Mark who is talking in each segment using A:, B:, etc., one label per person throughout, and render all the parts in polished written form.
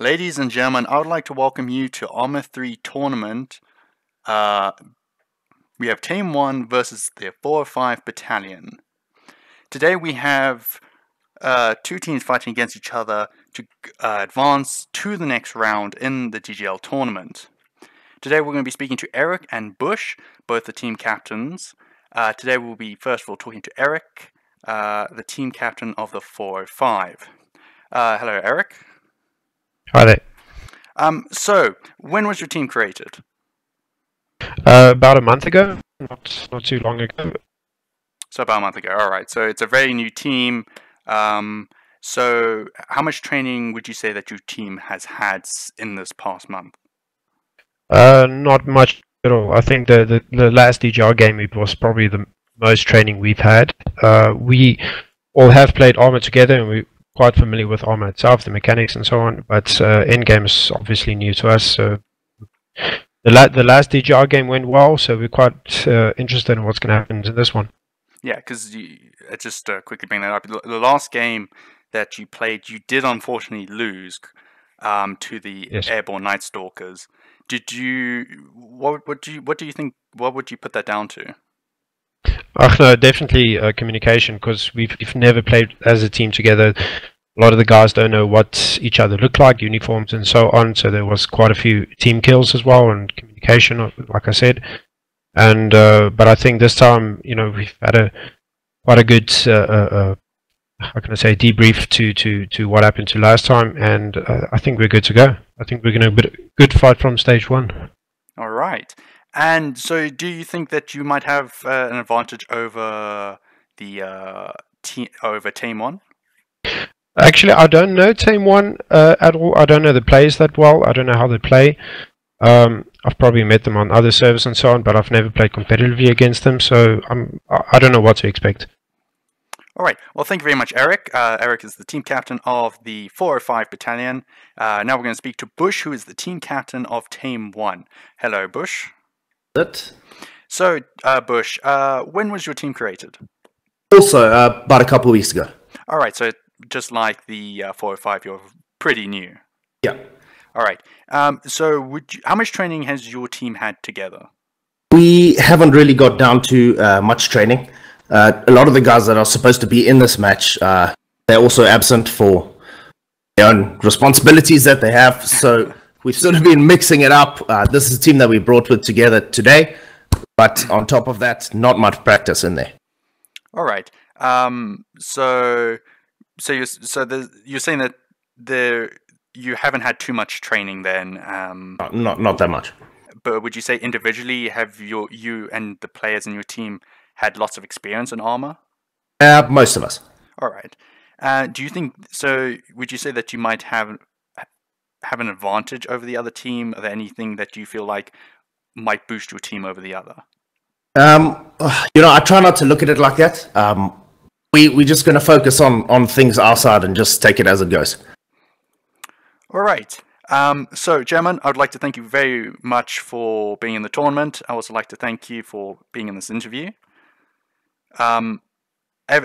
A: Ladies and gentlemen, I would like to welcome you to Arma 3 tournament. We have Tame-One versus the 405 Battalion. Today we have two teams fighting against each other to advance to the next round in the DGL tournament. Today we're going to be speaking to Eric and Bush, both the team captains. Today we'll be first of all talking to Eric, the team captain of the 405. Hello, Eric.
B: Hi there.
A: So, when was your team created?
B: About a month ago, not too long ago.
A: So about a month ago. All right. So it's a very new team. So how much training would you say that your team has had in this past month?
B: Not much at all. I think the last DGL game was probably the most training we've had. We all have played Arma together, and we quite familiar with Arma itself, the mechanics and so on, but endgame is obviously new to us. So the last DGR game went well, so we're quite interested in what's going to happen in this one.
A: Yeah, because just quickly bring that up. The last game that you played, you did unfortunately lose to the Airborne Night Stalkers. Did you? What do you think? What would you put that down to?
B: No, definitely communication, because we've never played as a team together. A lot of the guys don't know what each other look like, uniforms and so on. So there was quite a few team kills as well, and communication, like I said. And but I think this time, we've had quite a good how can I say, debrief to what happened to last time, and I think we're good to go. I think we're going to good fight from stage 1. All
A: right. And so, do you think that you might have an advantage over the Tame-On?
B: Actually, I don't know Tame-One at all. I don't know the players that well. I don't know how they play. I've probably met them on other servers and so on, but I've never played competitively against them, so I don't know what to expect.
A: All right. Well, thank you very much, Eric. Eric is the team captain of the 405 Battalion. Now we're going to speak to Bush, who is the team captain of Tame-One. Hello, Bush. So, Bush, when was your team created?
C: Also, about a couple of weeks ago.
A: All right. So, just like the 405, you're pretty new.
C: Yeah.
A: All right. So, how much training has your team had together?
C: We haven't really got down to much training. A lot of the guys that are supposed to be in this match, they're also absent for their own responsibilities that they have. So we've sort of been mixing it up. This is a team that we brought together today, but on top of that, not much practice in there.
A: All right. So you're saying that you haven't had too much training then?
C: Not that much.
A: But would you say individually have you and the players in your team had lots of experience in Arma?
C: Most of us.
A: All right. Do you think so? Would you say that you might have an advantage over the other team? Are there anything that you feel like might boost your team over the other?
C: I try not to look at it like that. We're just going to focus on things outside and just take it as it goes.
A: All right. So, gentlemen, I would like to thank you very much for being in the tournament. I also like to thank you for being in this interview.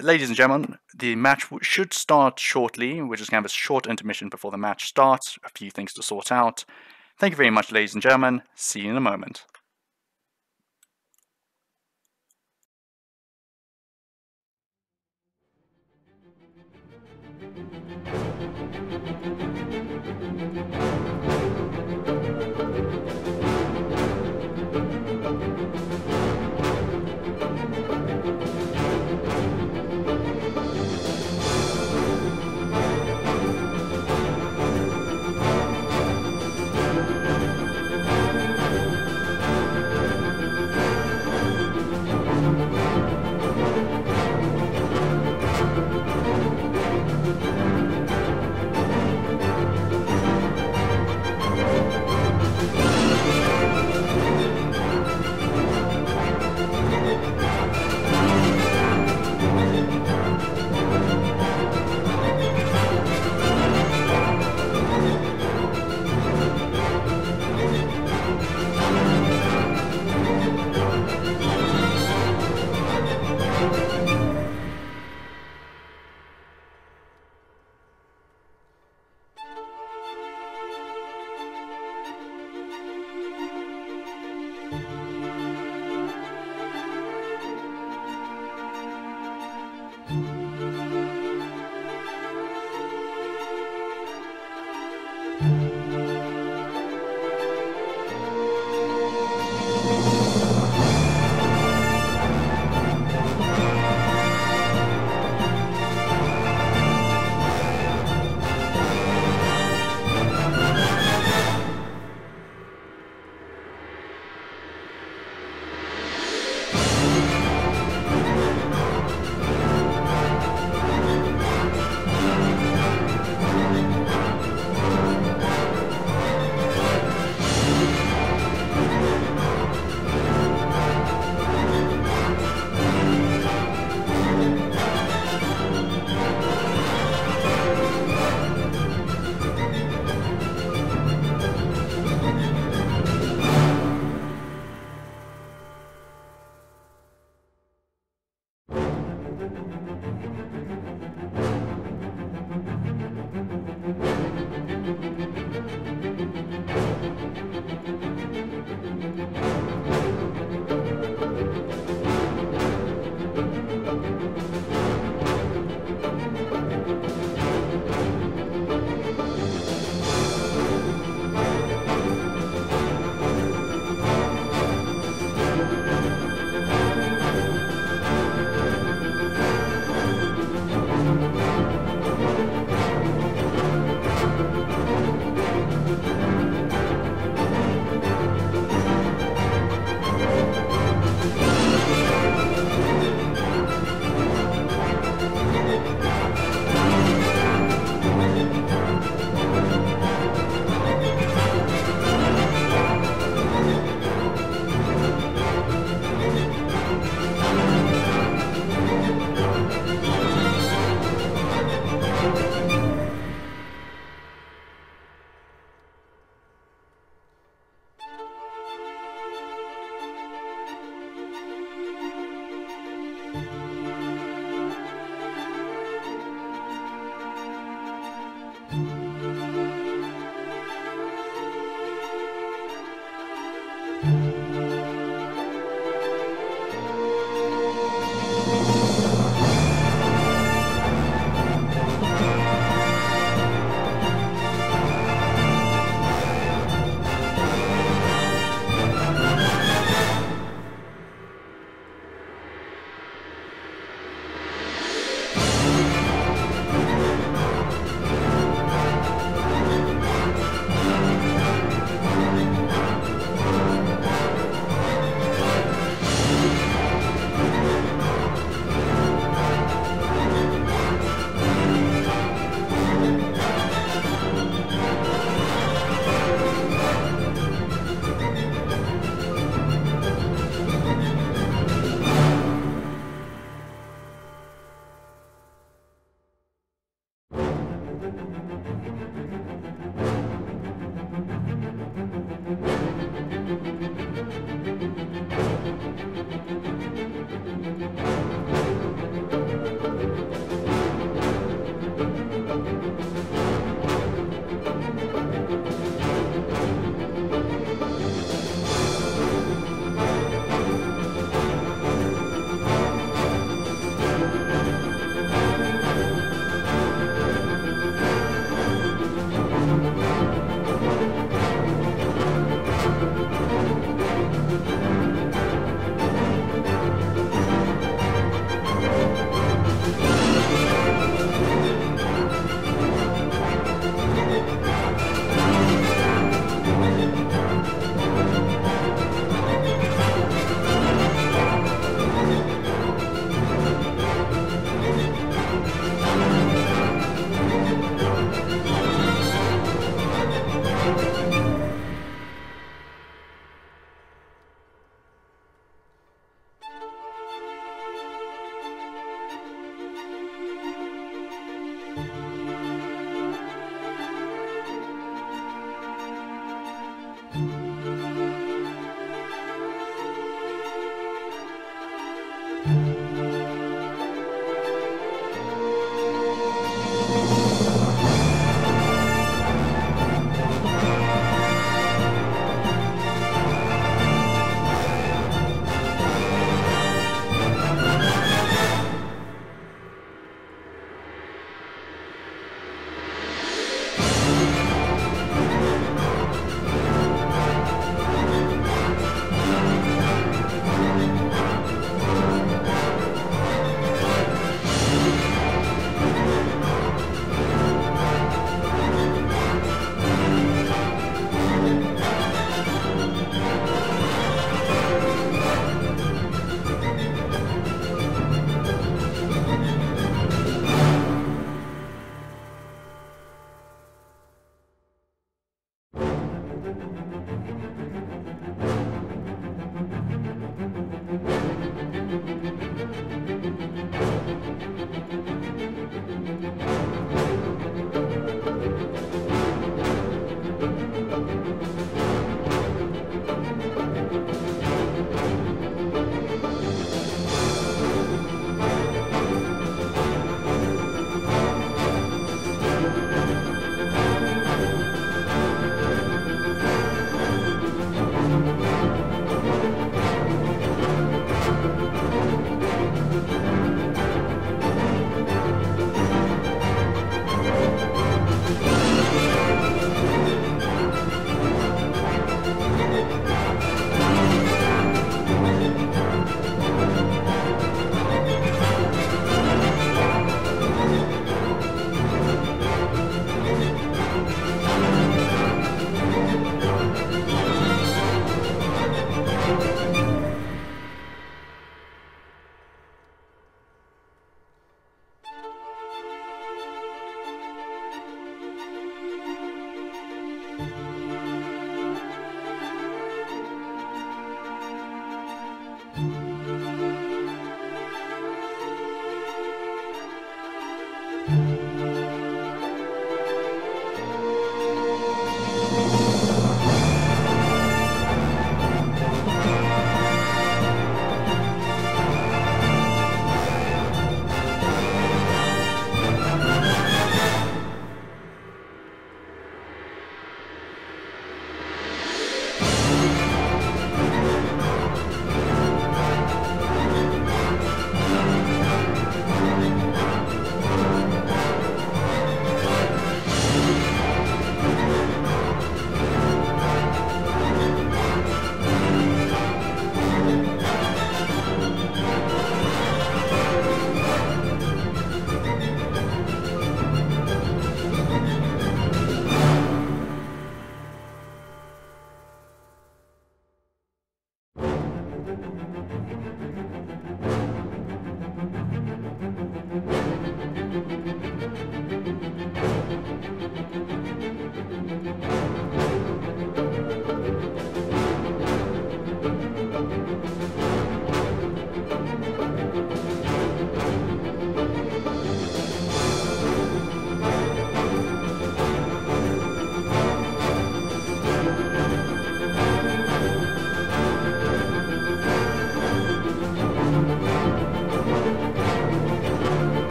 A: Ladies and gentlemen, the match should start shortly. We're just going to have a short intermission before the match starts. A few things to sort out. Thank you very much, ladies and gentlemen. See you in a moment.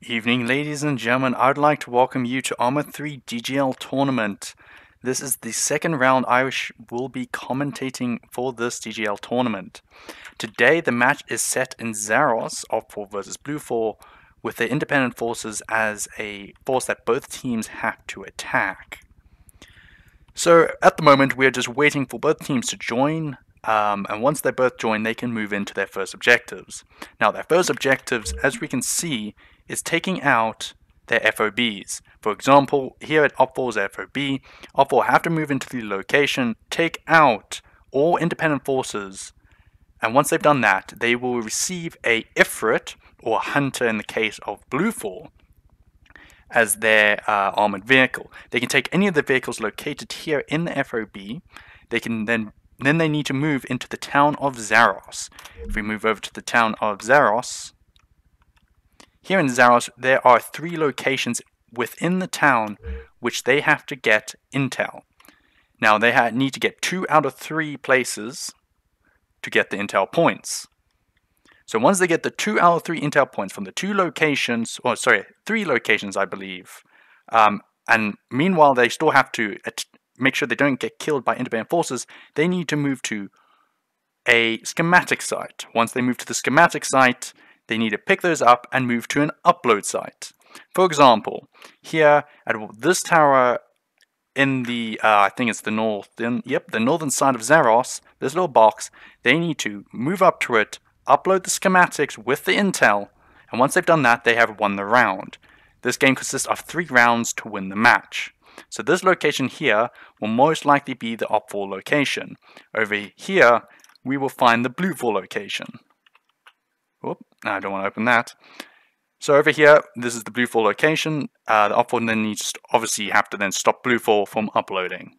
A: Evening, ladies and gentlemen. I'd like to welcome you to Arma 3 DGL tournament. This is the second round I will be commentating for this DGL tournament. Today the match is set in Zaros, Op4 versus Blue4, with the independent forces as a force that both teams have to attack. So at the moment we're just waiting for both teams to join, and once they both join they can move into their first objectives. Now their first objectives, as we can see, is taking out their FOBs. For example, here at Op4's FOB, Op4 have to move into the location, take out all independent forces, and once they've done that, they will receive a Ifrit, or Hunter in the case of Blue4, as their armored vehicle. They can take any of the vehicles located here in the FOB. They can then they need to move into the town of Zaros. If we move over to the town of Zaros, here in Zaros, there are 3 locations within the town which they have to get intel. Now, they need to get 2 out of 3 places to get the intel points. So once they get the 2 out of 3 intel points from the 3 locations, I believe, and meanwhile they still have to make sure they don't get killed by independent forces, they need to move to a schematic site. Once they move to the schematic site, they need to pick those up and move to an upload site. For example, here at this tower in the, I think it's the northern side of Zaros, this little box, they need to move up to it, upload the schematics with the intel, and once they've done that, they have won the round. This game consists of 3 rounds to win the match. So this location here will most likely be the Op4 location. Over here, we will find the Blue4 location. Whoop, I don't want to open that. So over here, this is the Blue4 location. The Op4 then needs to obviously have to then stop Blue4 from uploading.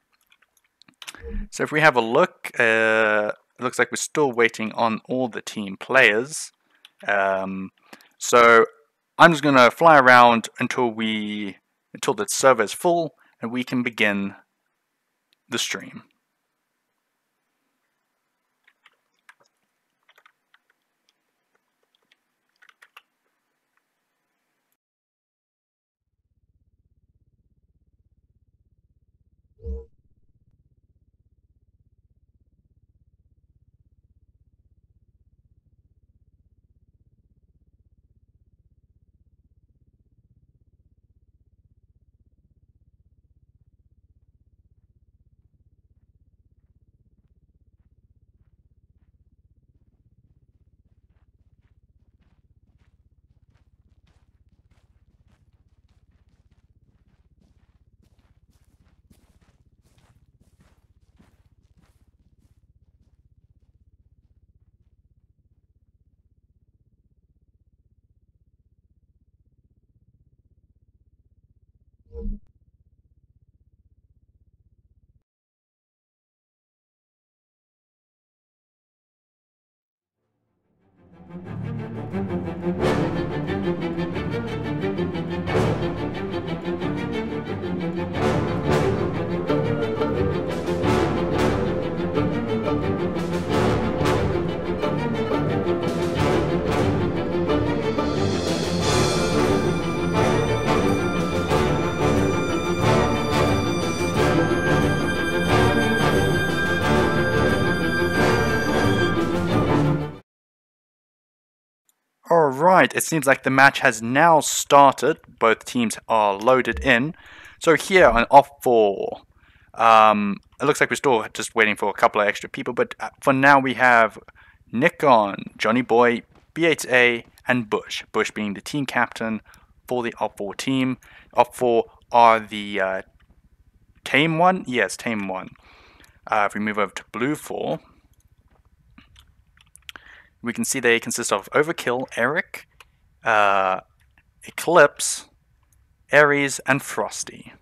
A: So if we have a look, it looks like we're still waiting on all the team players. So I'm just going to fly around until the server is full and we can begin the stream. Alright, it seems like the match has now started. Both teams are loaded in. So here on Op4, it looks like we're still just waiting for a couple of extra people, but for now we have Nikon, Johnny Boy, B8A, and Bush. Bush being the team captain for the Op4 team. Op4 are the Tame-One? Yes, Tame-One. If we move over to Blue4, we can see they consist of Overkill, Eric, Eclipse, Ares, and Frosty.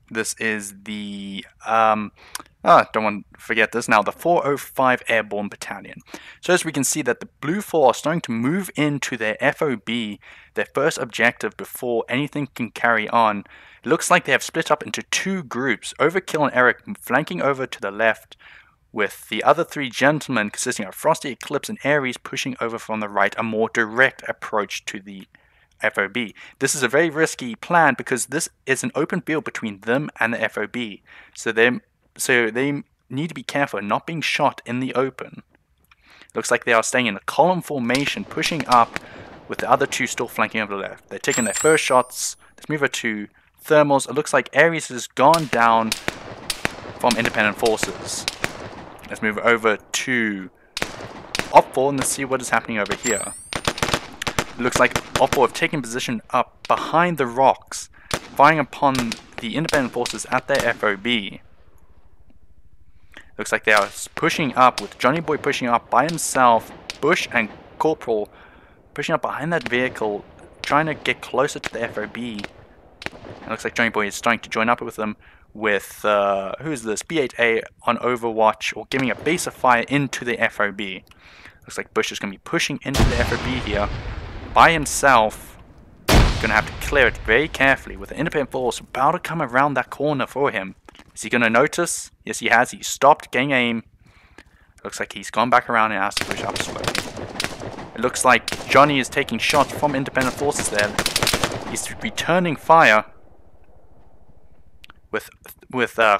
A: This is the, don't want to forget this now, the 405 Airborne Battalion. So as we can see that the Blue4 are starting to move into their FOB, their first objective before anything can carry on. It looks like they have split up into 2 groups, Overkill and Eric flanking over to the left, with the other three gentlemen consisting of Frosty, Eclipse, and Ares pushing over from the right, a more direct approach to the FOB. This is a very risky plan because this is an open field between them and the FOB. So they need to be careful not being shot in the open. Looks like they are staying in a column formation, pushing up with the other two still flanking over the left. They're taking their first shots. Let's move over to thermals. It looks like Ares has gone down from independent forces. Let's move over to Op4 and let's see what is happening over here. It looks like Op4 have taken position up behind the rocks, firing upon the independent forces at their FOB. Looks like they are pushing up with Johnny Boy pushing up by himself, Bush and Corporal pushing up behind that vehicle, trying to get closer to the FOB. It looks like Johnny Boy is starting to join up with them with, who's this, B8A on Overwatch, or giving a base of fire into the FOB. Looks like Bush is going to be pushing into the FOB here by himself. Going to have to clear it very carefully with the independent force about to come around that corner for him. Is he going to notice? Yes, he has. He stopped getting aim. Looks like he's gone back around and has to push up slowly. It looks like Johnny is taking shots from independent forces there. He's returning fire with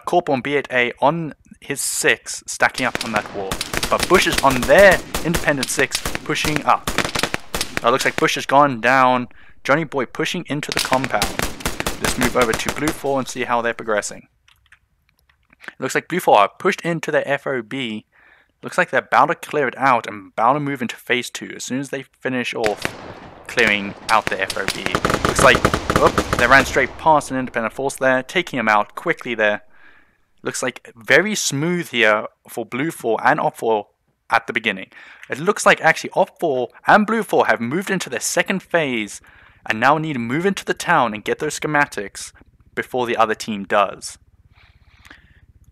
A: Corporal and B8A on his 6 stacking up on that wall. But Bush is on their independent 6 pushing up. It looks like Bush has gone down. Johnny Boy pushing into the compound. Let's move over to Blue 4 and see how they're progressing. It looks like Blue 4 are pushed into their FOB. Looks like they're about to clear it out and about to move into phase 2 as soon as they finish off clearing out the FOB. Looks like, they ran straight past an independent force there, taking him out quickly there. Looks like very smooth here for Blue 4 and Op 4 at the beginning. It looks like actually Op 4 and Blue 4 have moved into their second phase and now need to move into the town and get those schematics before the other team does.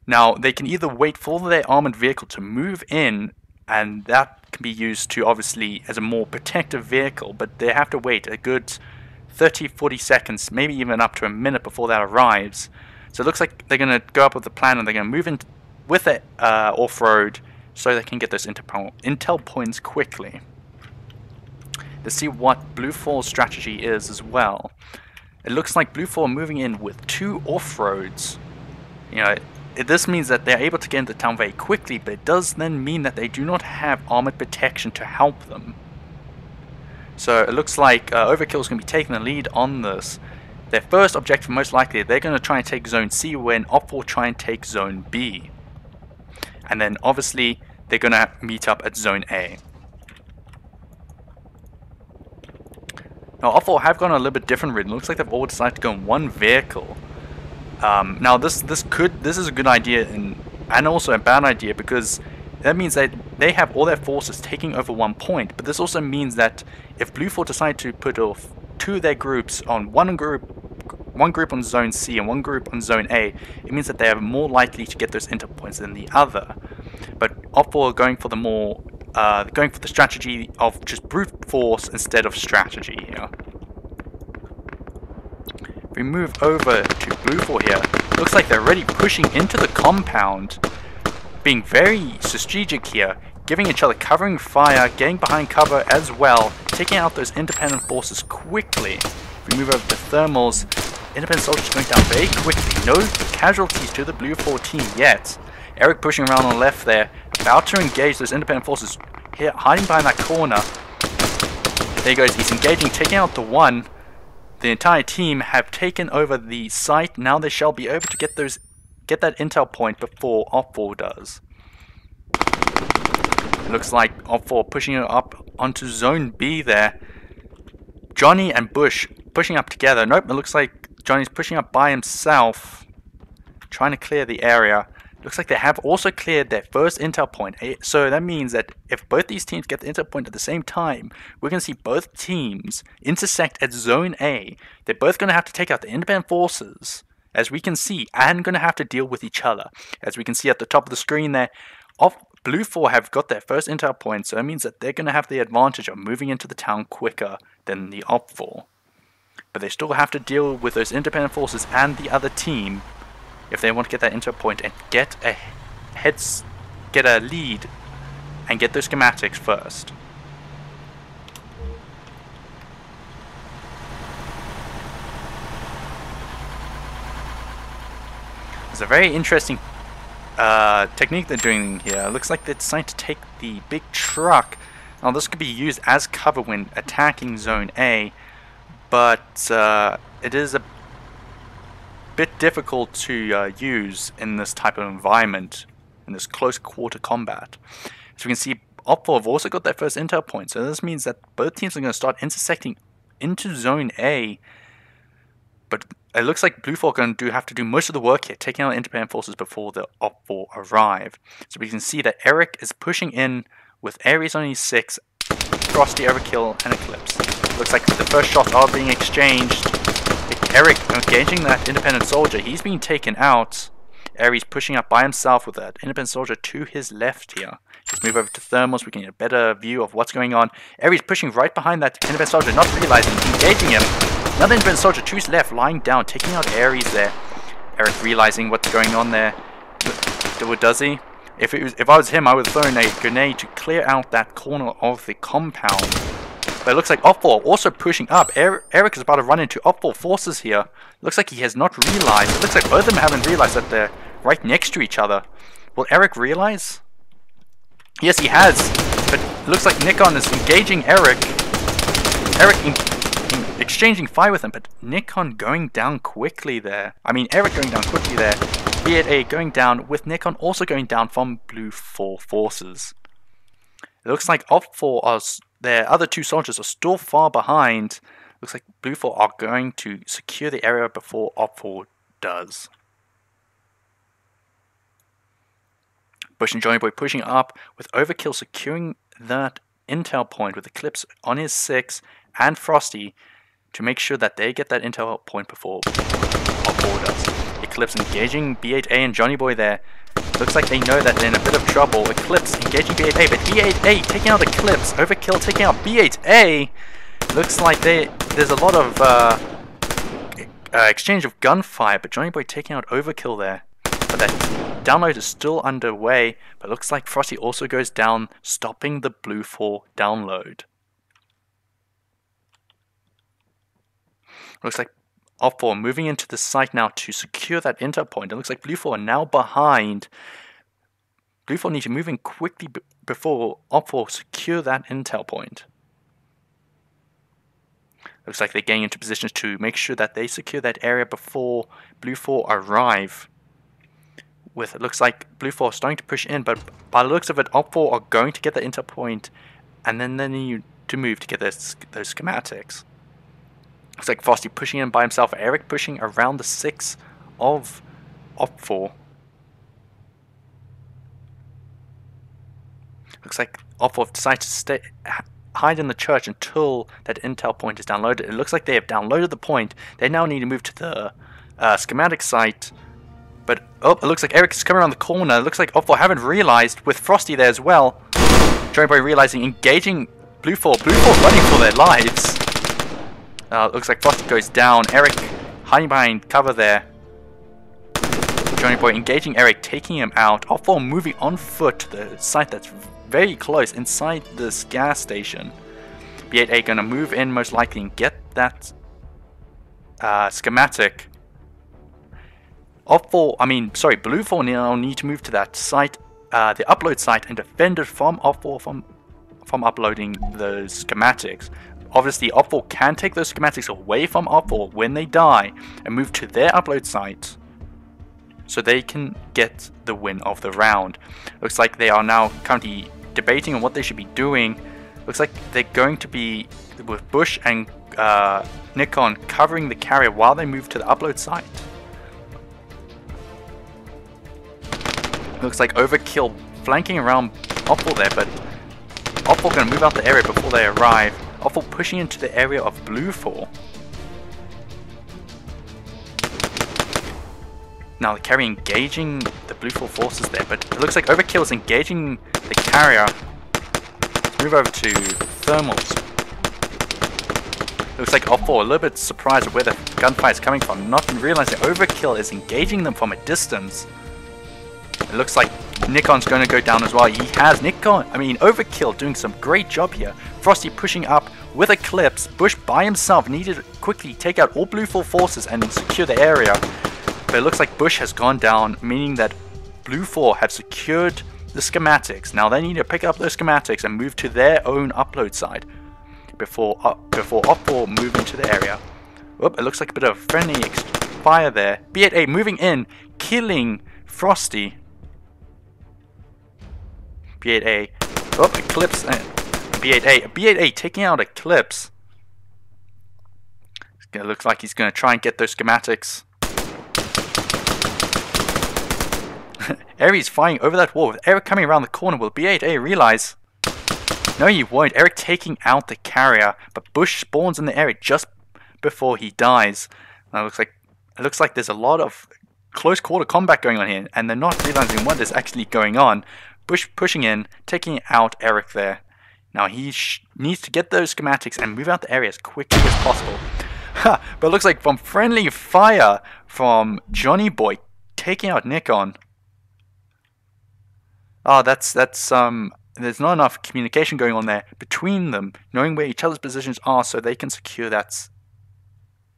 A: Now, they can either wait for their armored vehicle to move in, and that can be used to obviously as a more protective vehicle, but they have to wait a good 30-40 seconds, maybe even up to a minute before that arrives. So it looks like they're going to go up with the plan and they're going to move in with it off-road so they can get those intel points quickly. Let's see what Blue 4's strategy is as well. It looks like Blue 4 are moving in with 2 off-roads. You know, this means that they're able to get into town very quickly, but it does then mean that they do not have armored protection to help them. So it looks like Overkill is going to be taking the lead on this. Their first objective, most likely, they're going to try and take Zone C, when Op4 try and take Zone B. And then obviously they're going to meet up at Zone A. Now Op4 have gone a little bit different route. It looks like they've all decided to go in one vehicle. Now this is a good idea and also a bad idea, because that means that they have all their forces taking over one point, but this also means that if Blue 4 decide to put off 2 of their groups on one group on Zone C and one group on Zone A, it means that they are more likely to get those intel points than the other. But Op4 are going for the strategy of just brute force instead of strategy here. We move over to Blue 4 here. Looks like they're already pushing into the compound, being very strategic here, giving each other covering fire, getting behind cover as well, taking out those independent forces quickly. We move over to thermals. Independent soldiers going down very quickly. No casualties to the Blue 4 team yet. Eric pushing around on the left there, about to engage those independent forces here, hiding behind that corner. There he goes. He's engaging, taking out the one. The entire team have taken over the site. Now they shall be able to get that intel point before Op4 does. It looks like Op4 pushing it up onto Zone B there. Johnny and Bush pushing up together. Nope, it looks like Johnny's pushing up by himself, trying to clear the area. Looks like they have also cleared their first intel point. So that means that if both these teams get the intel point at the same time, we're going to see both teams intersect at Zone A. They're both going to have to take out the independent forces, as we can see, and going to have to deal with each other. As we can see at the top of the screen there, Blue 4 have got their first intel point, so that means that they're going to have the advantage of moving into the town quicker than the Op4. But they still have to deal with those independent forces and the other team if they want to get that intel point and get a get a lead and get those schematics first. It's a very interesting technique they're doing here. It looks like they decided to take the big truck. Now this could be used as cover when attacking Zone A, but it is a bit difficult to use in this type of environment, in this close quarter combat. As we can see, Op4 have also got their first intel point, so this means that both teams are going to start intersecting into Zone A, but it looks like Blue 4 are going to have to do most of the work here, taking out independent forces before the Op4 arrive. So we can see that Eric is pushing in with Ares on his 6, Frosty, Overkill, and Eclipse. Looks like the first shots are being exchanged. Eric engaging that independent soldier, he's being taken out. Ares pushing up by himself with that independent soldier to his left here. Just move over to thermals, we can get a better view of what's going on. Ares pushing right behind that independent soldier, not realizing, engaging him. Another independent soldier to his left, lying down, taking out Ares there. Eric realizing what's going on there. What does he? If I was him, I would have thrown a grenade to clear out that corner of the compound. But it looks like Op4 also pushing up. Eric is about to run into Op4 forces here. Looks like he has not realized. It looks like both of them haven't realized that they're right next to each other. Will Eric realize? Yes, he has. But it looks like Nikon is engaging Eric. Eric exchanging fire with him, but Nikon going down quickly there. I mean, Eric going down quickly there. B8A going down, with Nikon also going down from Blue 4 forces. It looks like Op4 are, their other two soldiers are still far behind. Looks like Blue 4 are going to secure the area before Op4 does. Bush and Johnny Boy pushing up, with Overkill securing that intel point with Eclipse on his 6 and Frosty to make sure that they get that intel point before Op4 does. Eclipse engaging B8A and Johnny Boy there. Looks like they know that they're in a bit of trouble. Eclipse engaging B8A, but B8A taking out Eclipse. Overkill taking out B8A. Looks like there's a lot of exchange of gunfire, but Johnny Boy taking out Overkill there. But that download is still underway, but looks like Frosty also goes down, stopping the Blue 4 download. Looks like Op4 moving into the site now to secure that intel point. It looks like Blue 4 are now behind. Blue 4 need to move in quickly before Op4 secure that intel point. Looks like they're getting into positions to make sure that they secure that area before Blue 4 arrive. With it looks like Blue 4 are starting to push in, but by the looks of it, Op4 are going to get the intel point, and then they need to move to get those schematics. Looks like Frosty pushing in by himself, Eric pushing around the 6 of Op4. Looks like Op4 have decided to hide in the church until that intel point is downloaded. It looks like they have downloaded the point. They now need to move to the schematic site. But oh, it looks like Eric is coming around the corner. It looks like Op4 haven't realized, with Frosty there as well. Johnny Boy realizing, engaging Blue 4. Blue 4 running for their lives. Looks like Frosty goes down. Eric hiding behind cover there. Johnny Boy engaging Eric, taking him out. Op4 moving on foot to the site that's very close inside this gas station. B8A gonna move in most likely and get that schematic. Blue 4 now need to move to that site, the upload site, and defend it from Op4 from uploading those schematics. Obviously, Op4 can take those schematics away from Op4 when they die and move to their upload site so they can get the win of the round. Looks like they are now currently debating on what they should be doing. Looks like they're going to be with Bush and Nikon covering the carrier while they move to the upload site. Looks like Overkill flanking around Op4 there, but Op4 going to move out the area before they arrive. Op4 pushing into the area of Blue 4. Now the carrier engaging the Blue 4 forces there, but it looks like Overkill is engaging the carrier. Let's move over to thermals. Looks like Op4 a little bit surprised at where the gunfire is coming from, not realizing Overkill is engaging them from a distance. It looks like Nikon's going to go down as well. He has Overkill doing some great job here. Frosty pushing up with Eclipse. Bush by himself needed to quickly take out all Blue 4 forces and secure the area. But it looks like Bush has gone down, meaning that Blue 4 have secured the schematics. Now they need to pick up those schematics and move to their own upload side before Op 4 move into the area. It looks like a bit of friendly fire there. B8A moving in, killing Frosty. B8A. Eclipse. B8A. B8A taking out Eclipse. It looks like he's going to try and get those schematics. Ares firing over that wall with Eric coming around the corner. Will B8A realize? No, he won't. Eric taking out the carrier, but Bush spawns in the area just before he dies. Now it looks like there's a lot of close quarter combat going on here, and they're not realizing what is actually going on. Bush pushing in, taking out Eric there. Now he needs to get those schematics and move out the area as quickly as possible. But it looks like from friendly fire from Johnny Boy taking out Nikon. Oh, that's there's not enough communication going on there between them, knowing where each other's positions are so they can secure those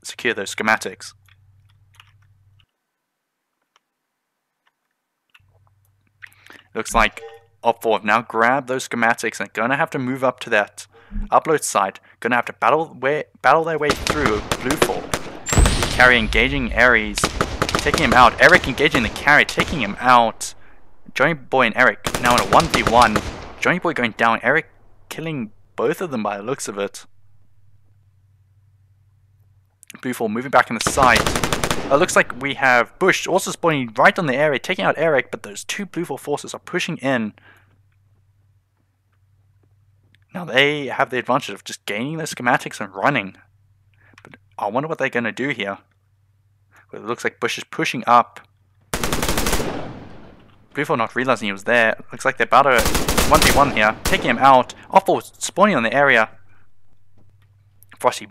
A: schematics. Looks like Op 4 have now grabbed those schematics and are going to have to move up to that upload site. Going to have to battle their way through Blue 4. Carry engaging Ares, taking him out. Eric engaging the carry, taking him out. Johnny Boy and Eric now in a 1v1. Johnny Boy going down, Eric killing both of them by the looks of it. Blue 4 moving back in the site. It looks like we have Bush also spawning right on the area, taking out Eric, but those two Blue 4 forces are pushing in. Now they have the advantage of just gaining the schematics and running. But I wonder what they're going to do here. Well, it looks like Bush is pushing up. Blue 4 not realizing he was there. Looks like they're about to 1v1 here, taking him out. Op 4 spawning on the area. Frosty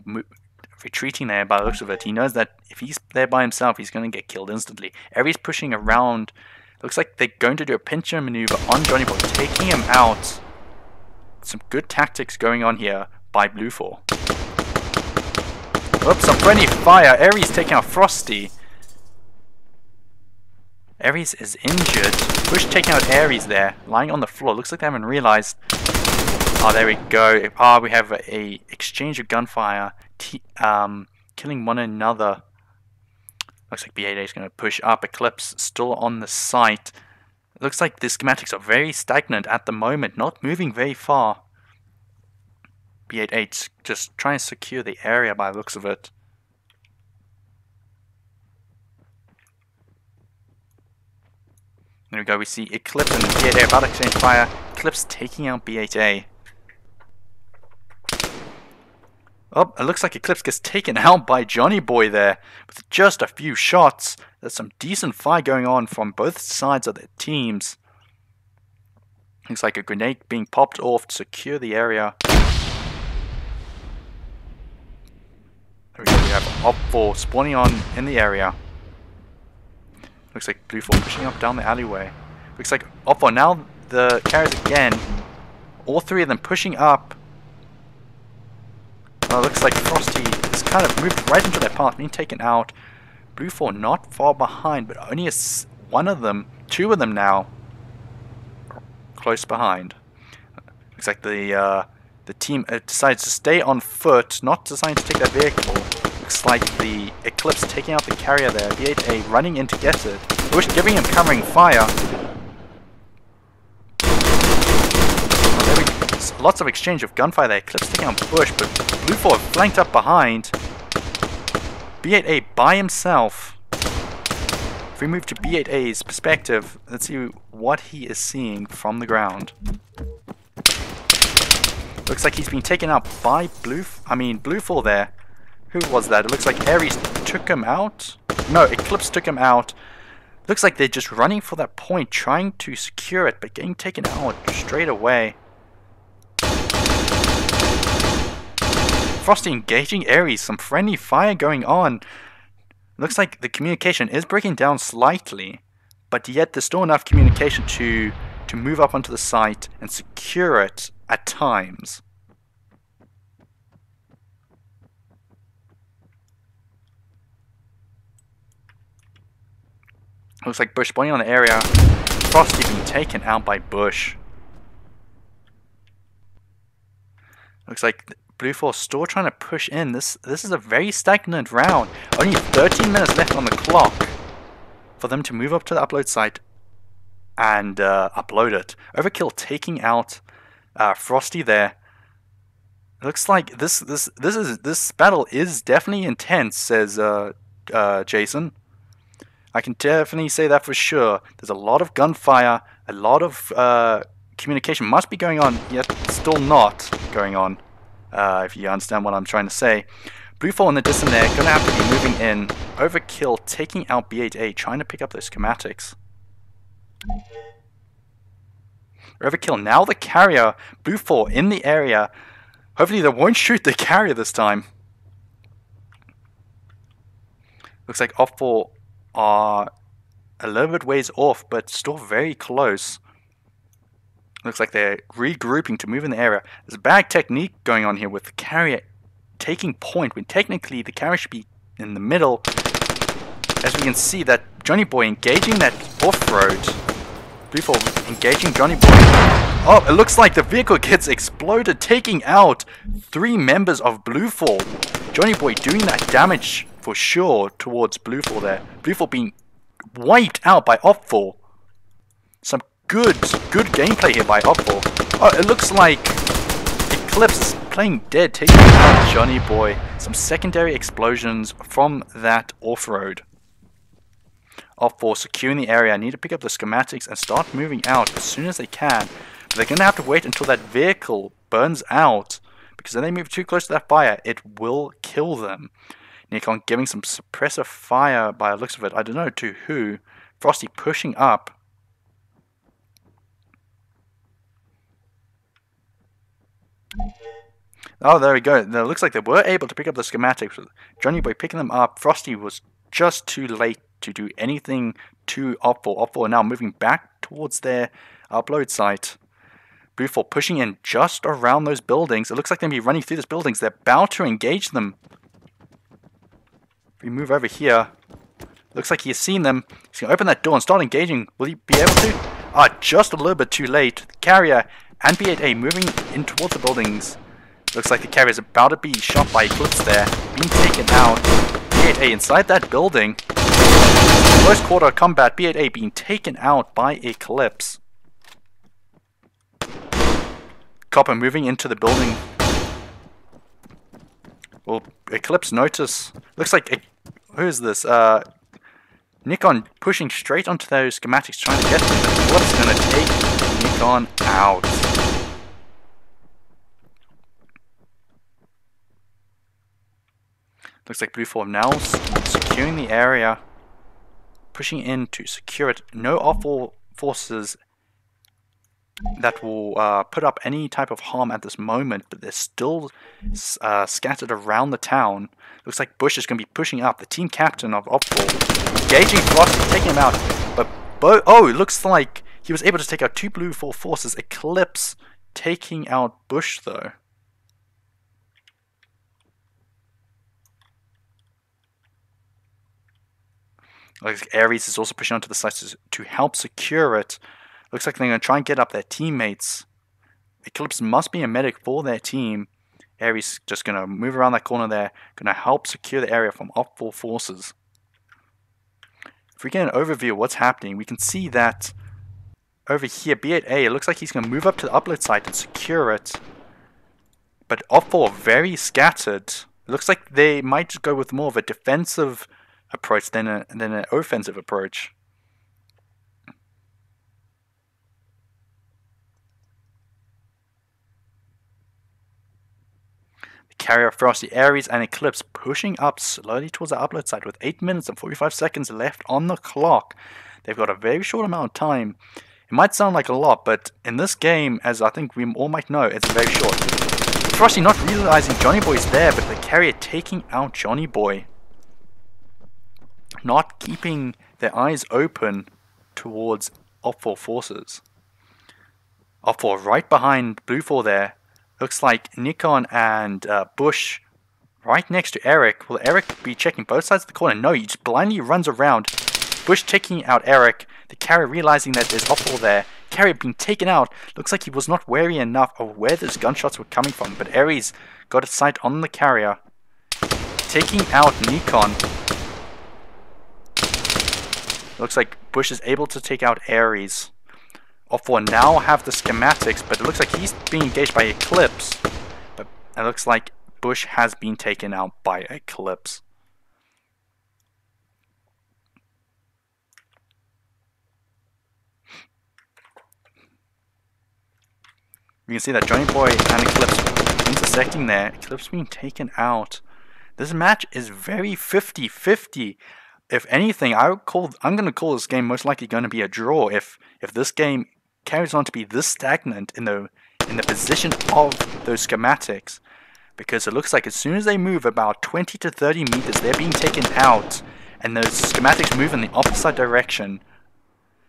A: retreating there by the looks of it. He knows that if he's there by himself, he's going to get killed instantly. Ares pushing around. Looks like they're going to do a pincher maneuver on Johnny Boy, taking him out. Some good tactics going on here by Blue 4. Oops, some friendly fire. Ares taking out Frosty. Ares is injured. Bush taking out Ares there, lying on the floor. Looks like they haven't realized. Oh, there we go. We have a exchange of gunfire, killing one another. Looks like B8A is going to push up. Eclipse still on the site. It looks like the schematics are very stagnant at the moment, not moving very far. B8A just trying to secure the area by the looks of it. There we go, we see Eclipse and B8A about to exchange fire. Eclipse taking out B8A. Oh, it looks like Eclipse gets taken out by Johnny Boy there. With just a few shots. There's some decent fire going on from both sides of their teams. Looks like a grenade being popped off to secure the area. There we go, we have Op 4 spawning on in the area. Looks like Blue 4 pushing up down the alleyway. Looks like Op 4 now the carriers again. All three of them pushing up. Well, it looks like Frosty has kind of moved right into their path, being taken out. Blue 4 not far behind, but only one of them, two of them now, close behind. Looks like the team decides to stay on foot, not deciding to take their vehicle. Looks like the Eclipse taking out the carrier there. B8A running in to get it. Bush giving him covering fire. Lots of exchange of gunfire there. Eclipse taking out Bush, but Blue 4 flanked up behind. B8A by himself. If we move to B8A's perspective, let's see what he is seeing from the ground. Looks like he's been taken out by Blue 4 there. Who was that? It looks like Ares took him out. No, Eclipse took him out. Looks like they're just running for that point, trying to secure it, but getting taken out straight away. Frosty engaging Ares, some friendly fire going on. Looks like the communication is breaking down slightly, but yet there's still enough communication to move up onto the site and secure it at times. Looks like Bush spawning on the area. Frosty being taken out by Bush. Looks like Blue Force still trying to push in. This is a very stagnant round. Only 13 minutes left on the clock for them to move up to the upload site and upload it. Overkill taking out Frosty there. It looks like this battle is definitely intense, says Jason. I can definitely say that for sure. There's a lot of gunfire, a lot of communication must be going on, yet still not going on. If you understand what I'm trying to say. Bluefall in the distance there, gonna have to be moving in. Overkill taking out B8A, trying to pick up those schematics. Overkill, now the carrier. Bluefall in the area. Hopefully they won't shoot the carrier this time. Looks like Op4 are a little bit ways off, but still very close. Looks like they're regrouping to move in the area. There's a bad technique going on here with the carrier taking point when technically the carrier should be in the middle. As we can see that Johnny Boy engaging that off-road. Bluefall engaging Johnny Boy. Oh, it looks like the vehicle gets exploded, taking out 3 members of Bluefall. Johnny Boy doing that damage for sure towards Bluefall there. Bluefall being wiped out by Op4. Some good gameplay here by Op4. Oh, it looks like Eclipse is playing dead, taking out Johnny Boy. Some secondary explosions from that off-road. Op4 securing the area. Need to pick up the schematics and start moving out as soon as they can. But they're going to have to wait until that vehicle burns out, because if they move too close to that fire, it will kill them. Nikon giving some suppressive fire by the looks of it. I don't know to who. Frosty pushing up. Oh, there we go. It looks like they were able to pick up the schematics. Johnny Boy picking them up. Frosty was just too late to do anything to Op4. Op4 are now moving back towards their upload site. Bluefall pushing in just around those buildings. It looks like they'll be running through those buildings. They're about to engage them. If we move over here, looks like he's seen them. He's going to open that door and start engaging. Will he be able to? Ah, just a little bit too late. The carrier and B8A moving in towards the buildings. Looks like the carrier is about to be shot by Eclipse there. Being taken out. B8A inside that building. Close quarter combat. B8A being taken out by Eclipse. Copper moving into the building. Well, Eclipse notice. Looks like, who is this? Nikon pushing straight onto those schematics, trying to get them. Eclipse is going to take Nikon out. Looks like Bluefall now securing the area, pushing in to secure it. No Op4 forces that will put up any type of harm at this moment, but they're still scattered around the town. Looks like Bush is going to be pushing up. The team captain of Op4 engaging Frosty, taking him out. But oh, it looks like he was able to take out 2 Bluefall forces. Eclipse taking out Bush though. Looks like Ares is also pushing onto the site to help secure it. Looks like they're going to try and get up their teammates. Eclipse must be a medic for their team. Ares just going to move around that corner there. Going to help secure the area from Op4 forces. If we get an overview of what's happening, we can see that over here, B8A, it looks like he's going to move up to the upload site and secure it. But Op4 very scattered. It looks like they might just go with more of a defensive approach than an offensive approach. The carrier, Frosty, Ares, and Eclipse pushing up slowly towards the upload site with 8 minutes and 45 seconds left on the clock. They've got a very short amount of time. It might sound like a lot, but in this game, as I think we all might know, it's very short. Frosty not realizing Johnny Boy's there, but the carrier taking out Johnny Boy. Not keeping their eyes open towards Op4 forces. Op4 right behind Blue 4 there. Looks like Nikon and Bush right next to Eric. Will Eric be checking both sides of the corner? No, he just blindly runs around. Bush taking out Eric. The carrier realizing that there's Op4 there. Carrier being taken out. Looks like he was not wary enough of where those gunshots were coming from. But Ares got a sight on the carrier. Taking out Nikon. Looks like Bush is able to take out Ares. Op4 now have the schematics, but it looks like he's being engaged by Eclipse. But it looks like Bush has been taken out by Eclipse. You can see that Johnny Boy and Eclipse intersecting there. Eclipse being taken out. This match is very 50-50. If anything, I'm going to call this game most likely going to be a draw if this game carries on to be this stagnant in the position of those schematics, because it looks like as soon as they move about 20 to 30 meters, they're being taken out, and those schematics move in the opposite direction.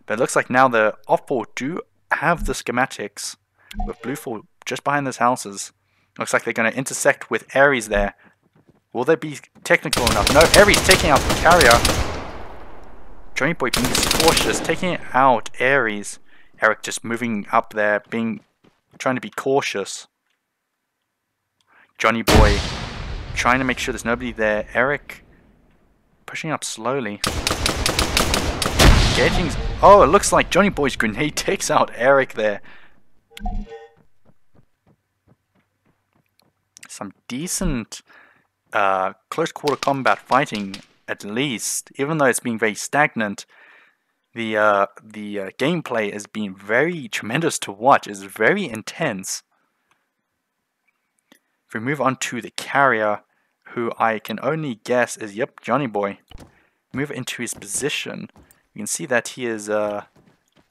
A: But it looks like now the Op4 do have the schematics, with Blue 4 just behind those houses. Looks like they're going to intersect with Ares there. Will they be technical enough? No, Ares taking out the carrier. Johnny Boy being cautious, taking out Ares. Eric just moving up there, trying to be cautious. Johnny Boy trying to make sure there's nobody there. Eric pushing up slowly. Engaging. Oh, it looks like Johnny Boy's grenade takes out Eric there. Some decent close quarter combat fighting, at least, even though it's been very stagnant. The gameplay has been very tremendous to watch. It's very intense. If we move on to the carrier, who I can only guess is, yep, Johnny Boy. Move into his position. You can see that he is, it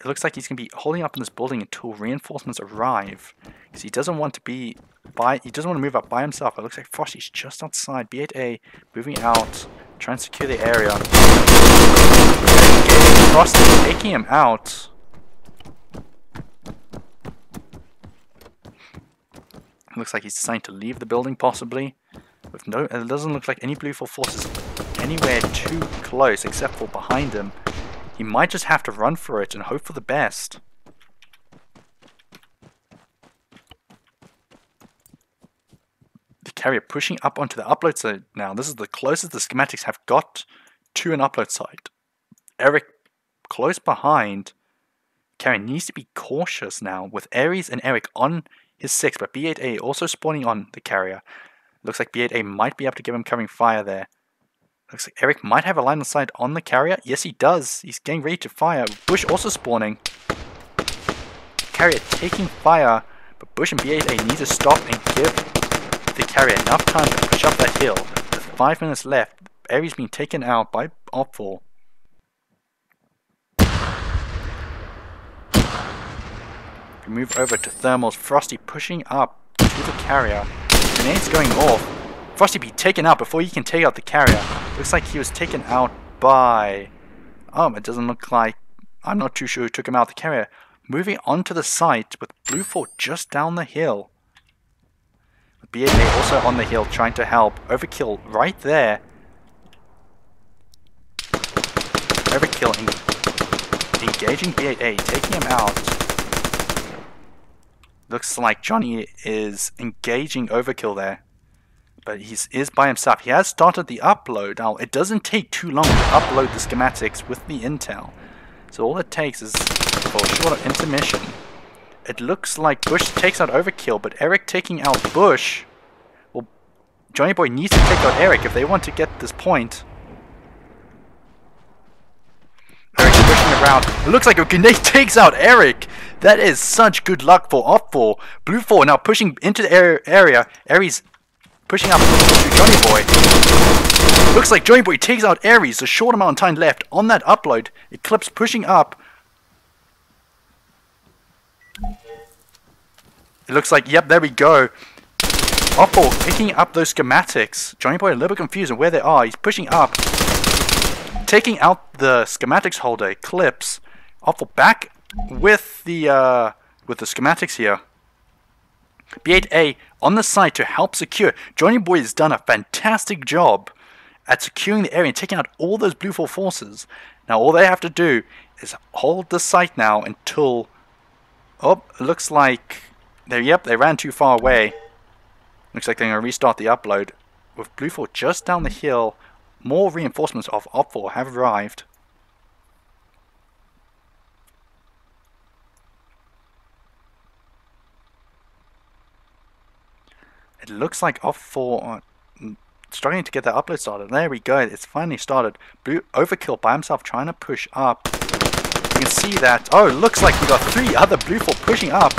A: looks like he's going to be holding up in this building until reinforcements arrive. Because he doesn't want to move up by himself. It looks like Frosty's just outside. B8A moving out, trying to secure the area. Frosty taking him out. Looks like he's deciding to leave the building, possibly. It doesn't look like any Blue 4 forces anywhere too close, except for behind him. He might just have to run for it and hope for the best. The carrier pushing up onto the upload site now. This is the closest the schematics have got to an upload site. Eric close behind. Carrier needs to be cautious now with Ares and Eric on his 6, but B8A also spawning on the carrier. Looks like B8A might be able to give him covering fire there. Looks like Eric might have a line of sight on the carrier. Yes, he does. He's getting ready to fire. Bush also spawning. Carrier taking fire, but Bush and B8A need to stop and give the carrier enough time to push up that hill. With 5 minutes left, Ares being taken out by Op4. We move over to thermals. Frosty pushing up to the carrier. Grenades going off. Frosty be taken out before he can take out the carrier. Looks like he was taken out by... it doesn't look like... I'm not too sure who took him out. The carrier moving onto the site with Blue 4 just down the hill. BA also on the hill trying to help. Overkill right there. Overkill engaging BA, taking him out. Looks like Johnny is engaging Overkill there. But he is by himself. He has started the upload. Now, it doesn't take too long to upload the schematics with the intel. So all it takes is for a short intermission. It looks like Bush takes out Overkill, but Eric taking out Bush. Well, Johnny Boy needs to take out Eric if they want to get this point. Eric pushing around. It looks like a grenade takes out Eric. That is such good luck for Op4. Blue 4 now pushing into the area. Ares pushing up to Johnny Boy. Looks like Johnny Boy takes out Ares. A short amount of time left on that upload. Eclipse pushing up. It looks like, yep, there we go. Op4 picking up those schematics. Johnny Boy a little bit confused on where they are. He's pushing up. Taking out the schematics holder, Eclipse. Op4 back with the schematics here. B8A on the site to help secure. Johnny Boy has done a fantastic job at securing the area and taking out all those Blue 4 forces. Now all they have to do is hold the site now until... Oh, it looks like... They ran too far away. Looks like they're going to restart the upload. With Blue 4 just down the hill, more reinforcements of Op4 have arrived. It looks like Op4 are struggling to get their upload started. There we go, it's finally started. Blue Overkill by himself trying to push up. You can see that. Oh, it looks like we got 3 other Blue 4 pushing up.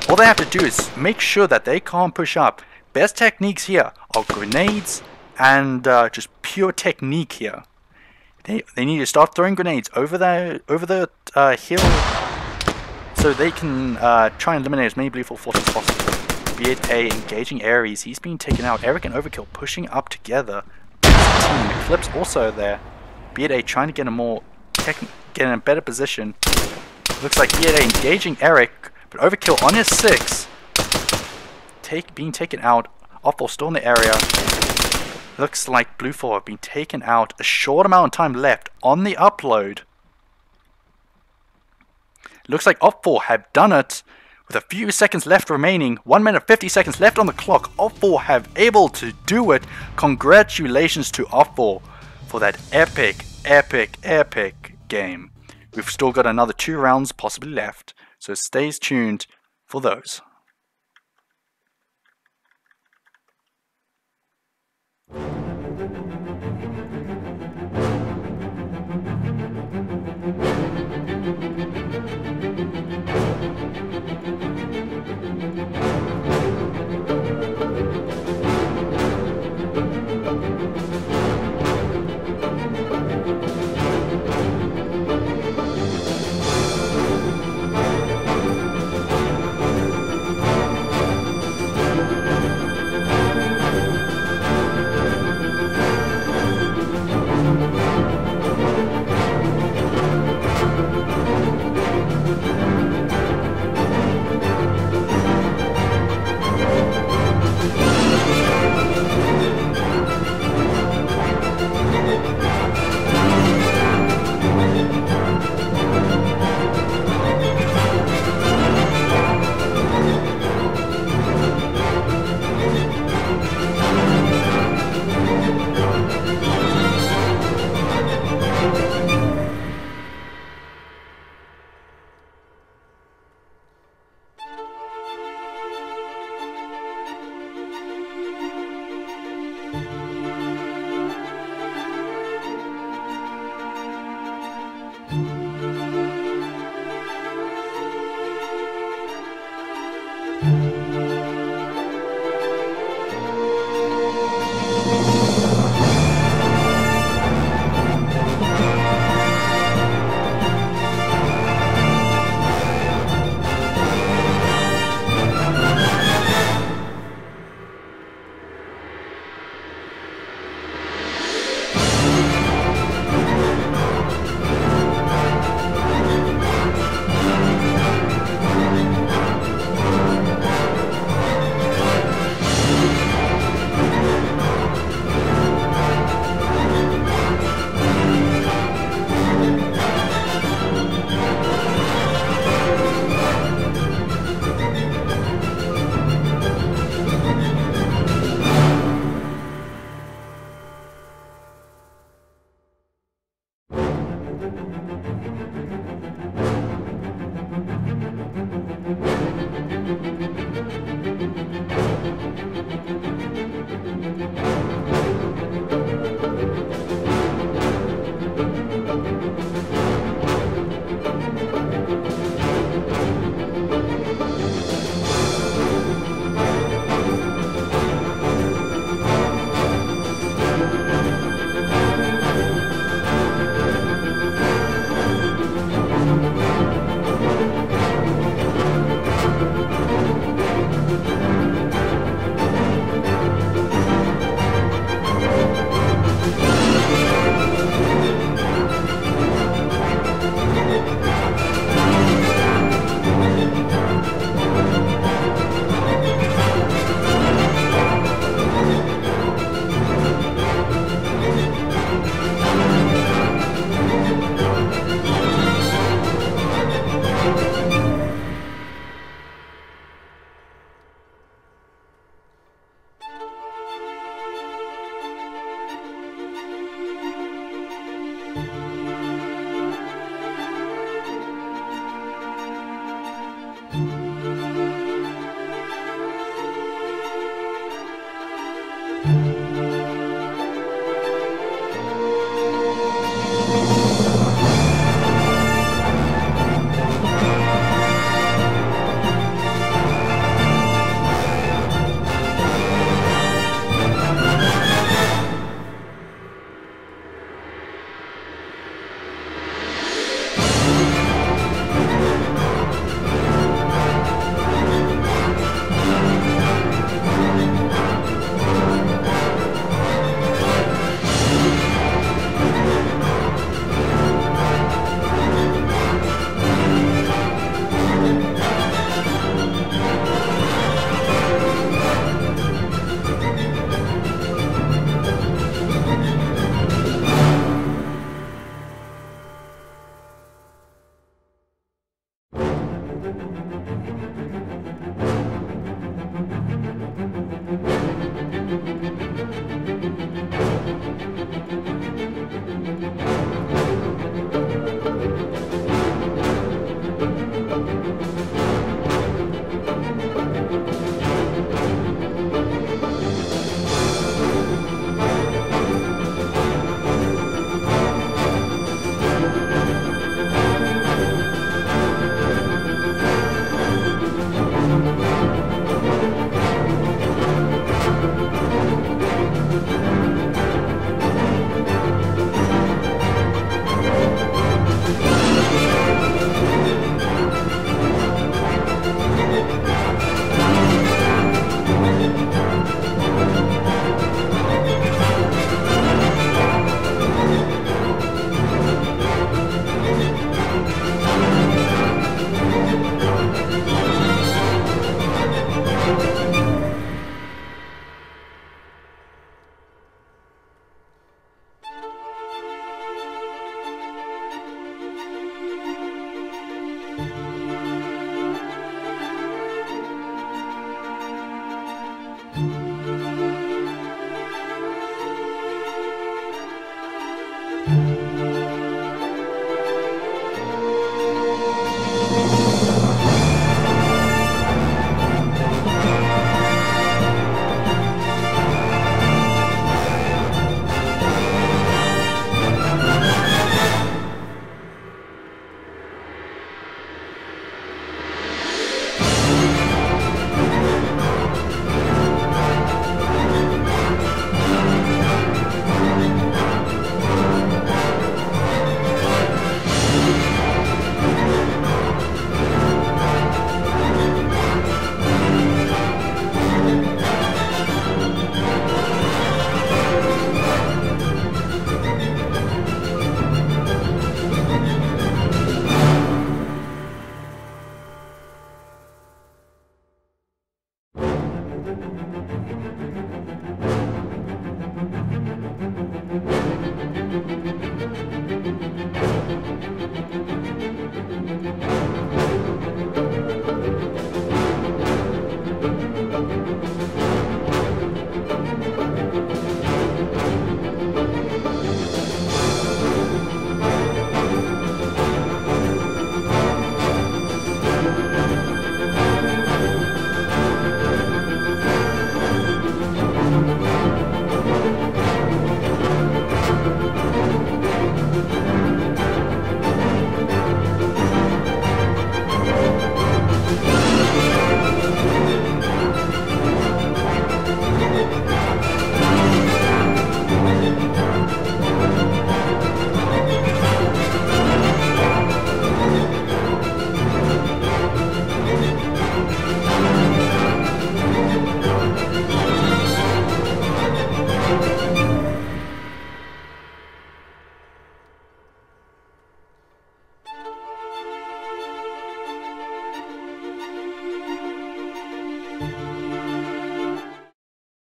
A: All they have to do is make sure that they can't push up. Best techniques here are grenades and just pure technique here. They need to start throwing grenades over the hill so they can try and eliminate as many Blue 4 forces as possible. B8A engaging Ares. He's being taken out. Eric and Overkill pushing up together. Team Eclipse also there. B8A trying to get get in a better position. Looks like B8A engaging Eric, but Overkill on his 6. Being taken out. Op4 still in the area. Looks like Blue 4 have been taken out. A short amount of time left on the upload. Looks like Op4 have done it. With a few seconds left remaining, 1 minute 50 seconds left on the clock, Op4 have able to do it. Congratulations to Op4 for that epic game. We've still got another 2 rounds possibly left, so stay tuned for those.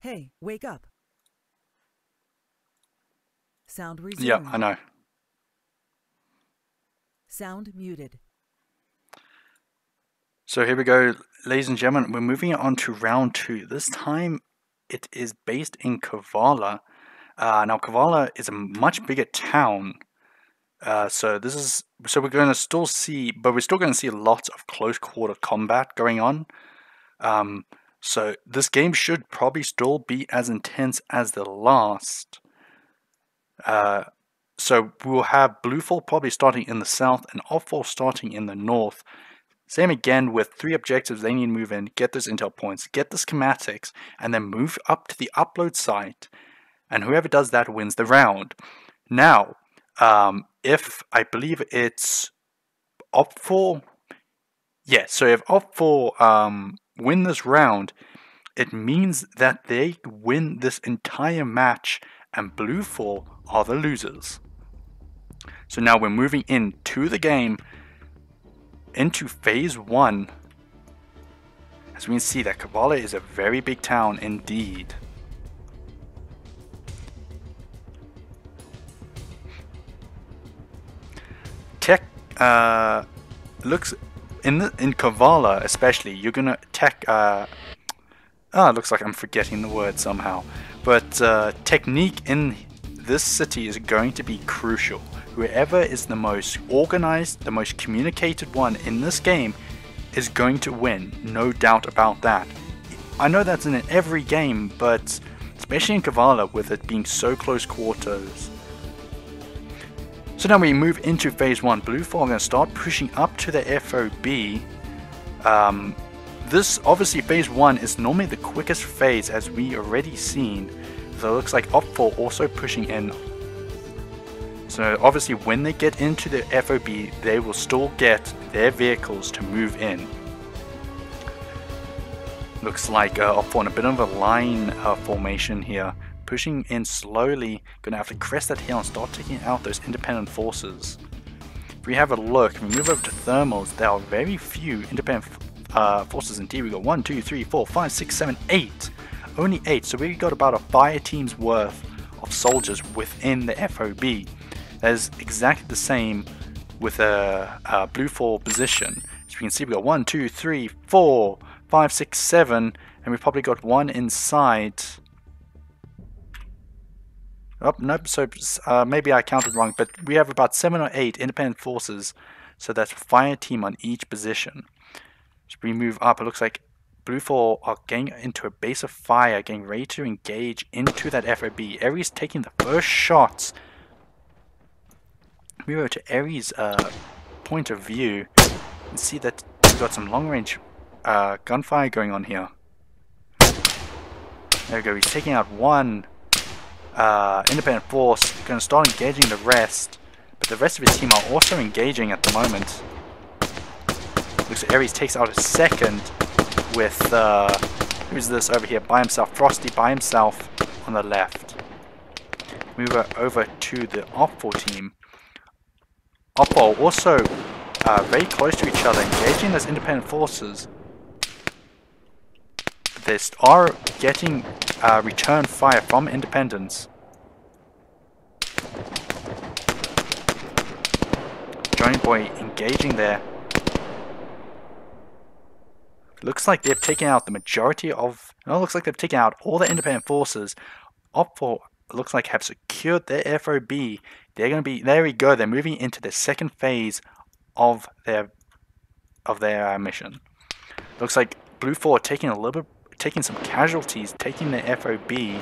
D: Hey, wake up. Sound resumed.
A: Yeah, I know.
D: Sound muted.
A: So here we go, ladies and gentlemen. We're moving on to round 2. This time it is based in Kavala. Now Kavala is a much bigger town. So we're going to still see, but we're still going to see lots of close quarter combat going on. So this game should probably still be as intense as the last. So we'll have Bluefall probably starting in the south and Offall starting in the north. Same again with 3 objectives they need to move in, get those intel points, get the schematics, and then move up to the upload site. And whoever does that wins the round. Now, if I believe it's Offall, yeah, so if Offall win this round, it means that they win this entire match and Bluefall are the losers. So now we're moving into the game, into phase 1. As we can see that Kavala is a very big town indeed. Tech looks in Kavala especially, you're gonna tech it looks like I'm forgetting the word somehow. But technique in this city is going to be crucial. Whoever is the most organized, the most communicated one in this game is going to win, no doubt about that. I know that's in every game, but especially in Kavala with it being so close quarters. So now we move into phase 1. Bluefall are going to start pushing up to the FOB. This obviously phase 1 is normally the quickest phase as we already seen. So it looks like Offall also pushing in. So obviously when they get into the FOB, they will still get their vehicles to move in. Looks like Offall in a bit of a line formation here. Pushing in slowly, gonna have to crest that hill and start taking out those independent forces. If we have a look, if we move over to thermals, there are very few independent forces indeed. We got 1, 2, 3, 4, 5, 6, 7, 8. Only 8, so we got about a fire team's worth of soldiers within the FOB. That is exactly the same with a Bluefall position. As you can see, we got 1, 2, 3, 4, 5, 6, 7, and we've probably got one inside. Oh, nope, so maybe I counted wrong, but we have about 7 or 8 independent forces, so that's fire team on each position. As we move up, it looks like Blue 4 are getting into a base of fire, getting ready to engage into that FOB. Ares taking the first shots. Move over to Ares' point of view and see that we've got some long-range gunfire going on here. There we go, he's taking out one independent force, going to start engaging the rest, but the rest of his team are also engaging at the moment. Looks like Ares takes out a second with, who's this over here by himself, Frosty by himself on the left. Move over to the Op4 team. Op4 also very close to each other, engaging those independent forces. They are getting return fire from independents. Johnny Boy engaging there. Looks like they've taken out the majority of... No, it looks like they've taken out all the independent forces. Op4 looks like have secured their FOB. They're going to be... There we go. They're moving into the second phase of their mission. Looks like Blue 4 taking some casualties, taking their FOB.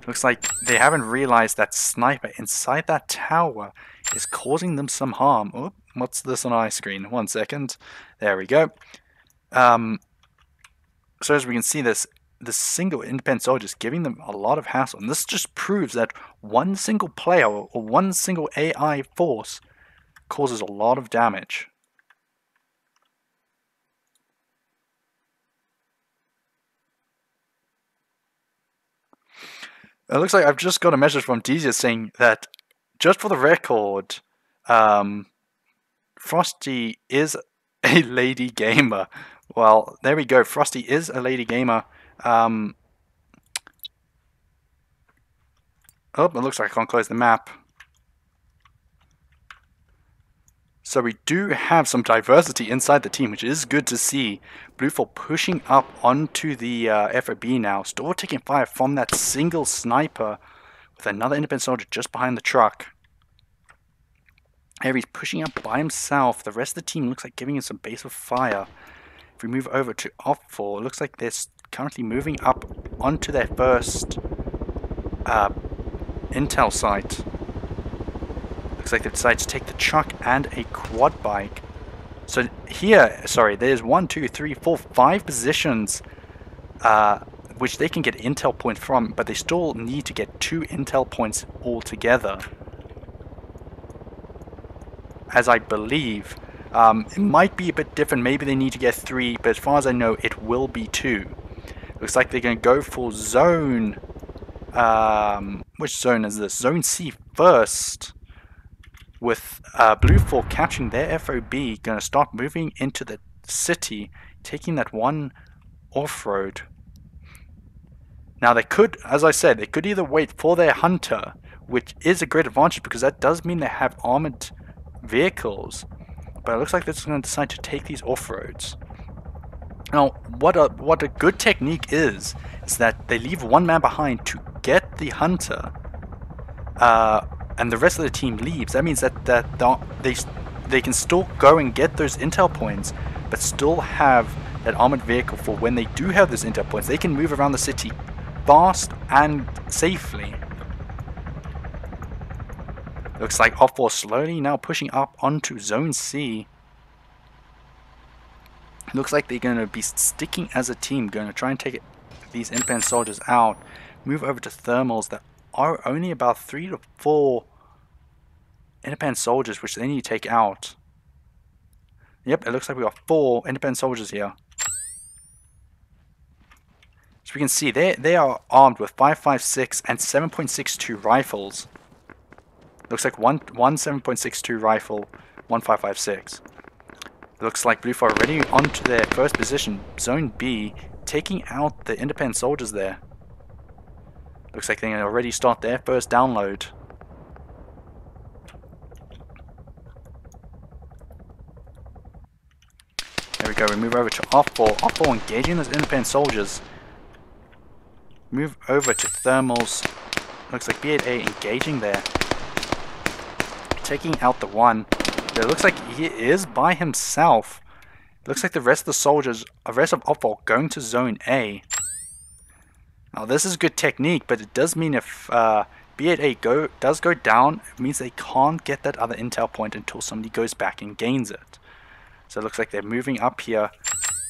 A: Looks like they haven't realized that sniper inside that tower is causing them some harm. Oh, what's this on our screen? 1 second. There we go. So as we can see, this single independent soldier is giving them a lot of hassle. And this just proves that one single player or one single AI force causes a lot of damage. It looks like I've just got a message from DJ saying that, just for the record, Frosty is a lady gamer. Well, there we go. Frosty is a lady gamer. Oh, it looks like I can't close the map. So we do have some diversity inside the team, which is good to see. Blue 4 pushing up onto the FOB now. Still taking fire from that single sniper with another independent soldier just behind the truck. Ares pushing up by himself. The rest of the team looks like giving him some base of fire. If we move over to Op4, it looks like they're currently moving up onto their first intel site. Looks like they've decided to take the truck and a quad bike. So here, sorry, there's 1, 2, 3, 4, 5 positions which they can get intel points from, but they still need to get 2 intel points altogether. As I believe, it might be a bit different. Maybe they need to get 3, but as far as I know, it will be 2. Looks like they're going to go for zone. Which zone is this? Zone C first. With Blue 4 capturing their FOB, going to start moving into the city, taking that one off-road. Now they could, as I said, they could either wait for their hunter, which is a great advantage because that does mean they have armored vehicles. But it looks like they're just going to decide to take these off-roads. Now, what a good technique is that they leave one man behind to get the hunter. And the rest of the team leaves. That means that they can still go and get those intel points, but still have that armored vehicle for when they do have those intel points. They can move around the city fast and safely. Looks like Op4 slowly now pushing up onto Zone C. Looks like they're going to be sticking as a team, going to try and take these independent soldiers out. Move over to thermals that are only about 3 to 4 independent soldiers which they need to take out. Yep, it looks like we got 4 independent soldiers here. So we can see they are armed with 5.56 and 7.62 rifles. Looks like one 7.62 rifle, one 5.56. Looks like Blue 4 are already onto their first position, Zone B, taking out the independent soldiers there. Looks like they can already start their first download. There we go, we move over to Op4. Op4 engaging those independent soldiers. Move over to thermals. Looks like B8A engaging there. Taking out the one. But it looks like he is by himself. Looks like the rest of the soldiers, the rest of Opval going to Zone A. Now this is good technique, but it does mean if B8A does go down, it means they can't get that other intel point until somebody goes back and gains it. So it looks like they're moving up here.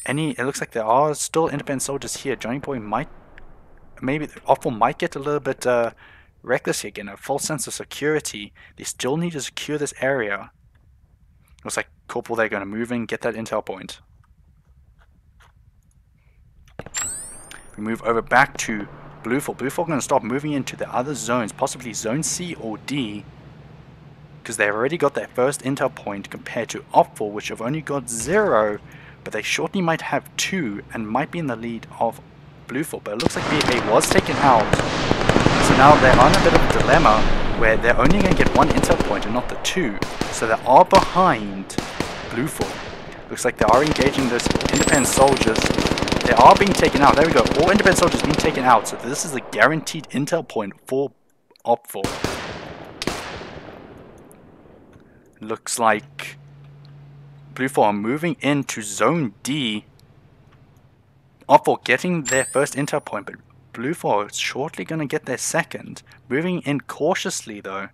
A: It looks like there are still independent soldiers here. Johnny Boy might, maybe Opval might get a little bit reckless here, again, a false sense of security. They still need to secure this area. Looks like Corporal they're going to move in, get that intel point. We move over back to Bluefall. Bluefall going to start moving into the other zones, possibly Zone C or D, because they've already got their first intel point compared to Opval, which have only got 0, but they shortly might have 2 and might be in the lead of Bluefall. But it looks like BA was taken out, so now they're on a bit of a dilemma where they're only going to get 1 intel point and not the 2, so they are behind Bluefall. Looks like they are engaging those independent soldiers. They are being taken out. There we go. All independent soldiers being taken out. So this is a guaranteed intel point for Opval. Looks like Bluefall are moving into Zone D. Opval getting their first intel point, but Bluefall is shortly going to get their second. Moving in cautiously though.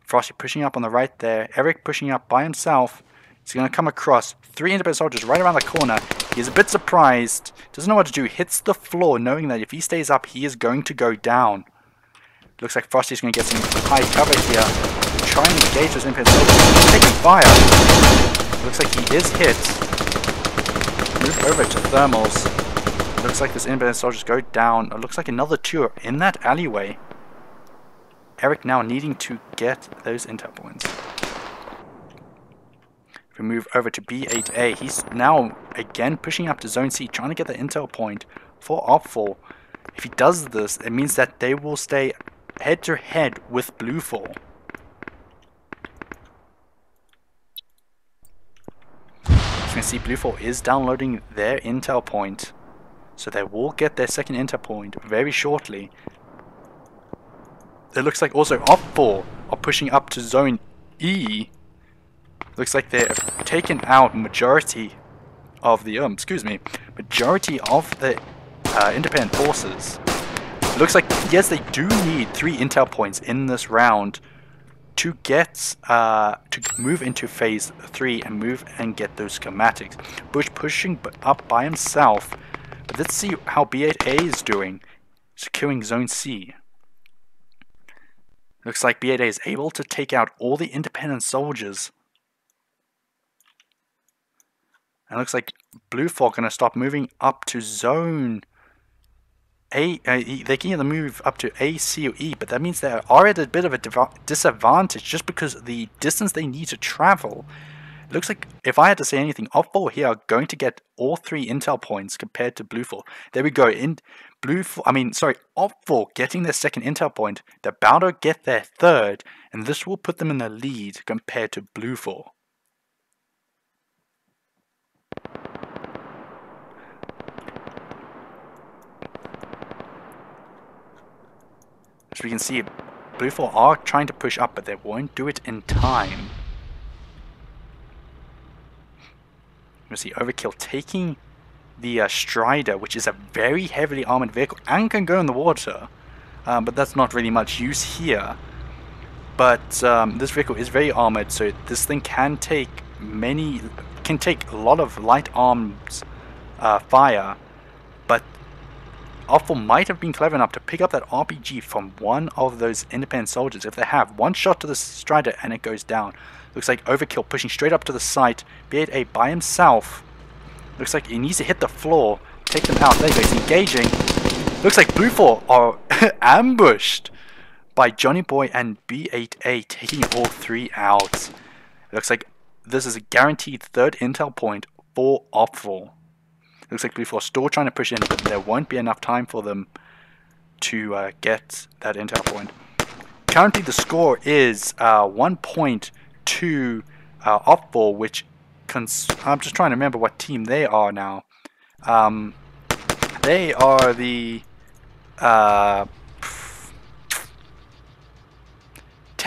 A: Frosty pushing up on the right there. Eric pushing up by himself. He's going to come across 3 independent soldiers right around the corner. He's a bit surprised. Doesn't know what to do. Hits the floor knowing that if he stays up, he is going to go down. Looks like Frosty's going to get some high cover here. Trying to engage those independent soldiers. He's taking fire. Looks like he is hit. Move over to thermals. Looks like this independent soldiers go down. It looks like another 2 are in that alleyway. Eric now needing to get those intel points. If we move over to B8A, he's now again pushing up to Zone C, trying to get the intel point for Opval. If he does this, it means that they will stay head to head with Bluefall. As you can see, Bluefall is downloading their intel point, so they will get their second intel point very shortly. It looks like also Opval are pushing up to Zone E. Looks like they've taken out majority of the majority of the independent forces. Looks like yes, they do need 3 intel points in this round to get to move into phase 3 and move and get those schematics. Bush pushing up by himself. But let's see how B8A is doing, securing Zone C. Looks like B8A is able to take out all the independent soldiers. And looks like Bluefall going to stop moving up to Zone A. They can either move up to A, C, or E, but that means they are at a bit of a disadvantage just because of the distance they need to travel. It looks like, if I had to say anything, Opval here are going to get all 3 intel points compared to Bluefall. There we go. Opval getting their second intel point. They're about to get their third, and this will put them in the lead compared to Bluefall. As we can see, Bluefall are trying to push up, but they won't do it in time. You see Overkill taking the Strider, which is a very heavily armored vehicle and can go in the water, but that's not really much use here. But this vehicle is very armored, so this thing can take a lot of light arms fire. But Opval might have been clever enough to pick up that RPG from one of those independent soldiers. If they have one shot to the Strider and it goes down. Looks like Overkill pushing straight up to the site. B8A by himself. Looks like he needs to hit the floor. Take them out. There he goes. Engaging. Looks like Bluefall are ambushed by Johnny Boy and B8A, taking all 3 out. Looks like this is a guaranteed third intel point for Opval. Looks like Bluefall are still trying to push in, but there won't be enough time for them to get that intel point. Currently the score is 1 point to Opval, which I'm just trying to remember what team they are now. They are the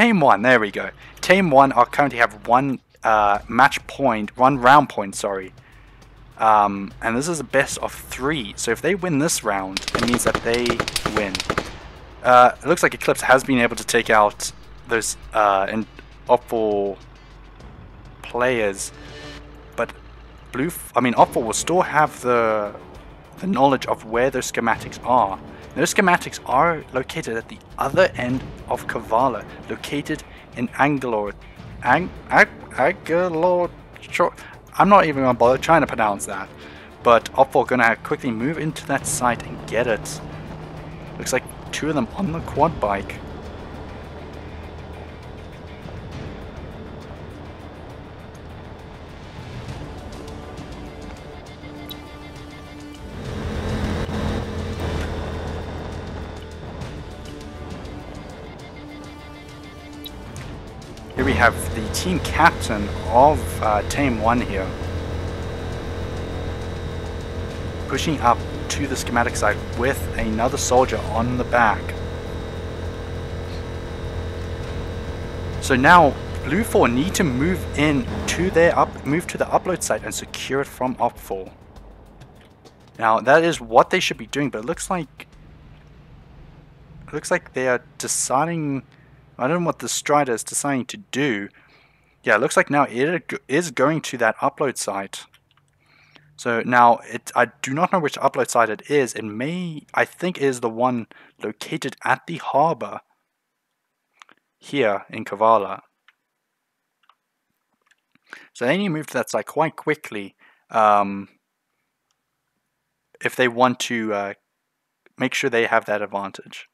A: Tame-One, there we go. Tame-One are currently have one round point, sorry. And this is a best of 3, so if they win this round, it means that they win. It looks like Eclipse has been able to take out those Opal players, but Opal will still have the knowledge of where those schematics are. Those schematics are located at the other end of Kavala, located in Angalor. I'm not even going to bother trying to pronounce that. But Opal are going to quickly move into that site and get it. Looks like 2 of them on the quad bike. Here we have the team captain of Tame-One here, pushing up to the schematic site with another soldier on the back. So now Blue 4 need to move in to move to the upload site and secure it from Op4. Now that is what they should be doing, but it looks like they are deciding. I don't know what the Strider is deciding to do. Yeah, it looks like now it is going to that upload site. So now I do not know which upload site it is. I think it is the one located at the harbor here in Kavala. So they need to move to that site quite quickly if they want to make sure they have that advantage.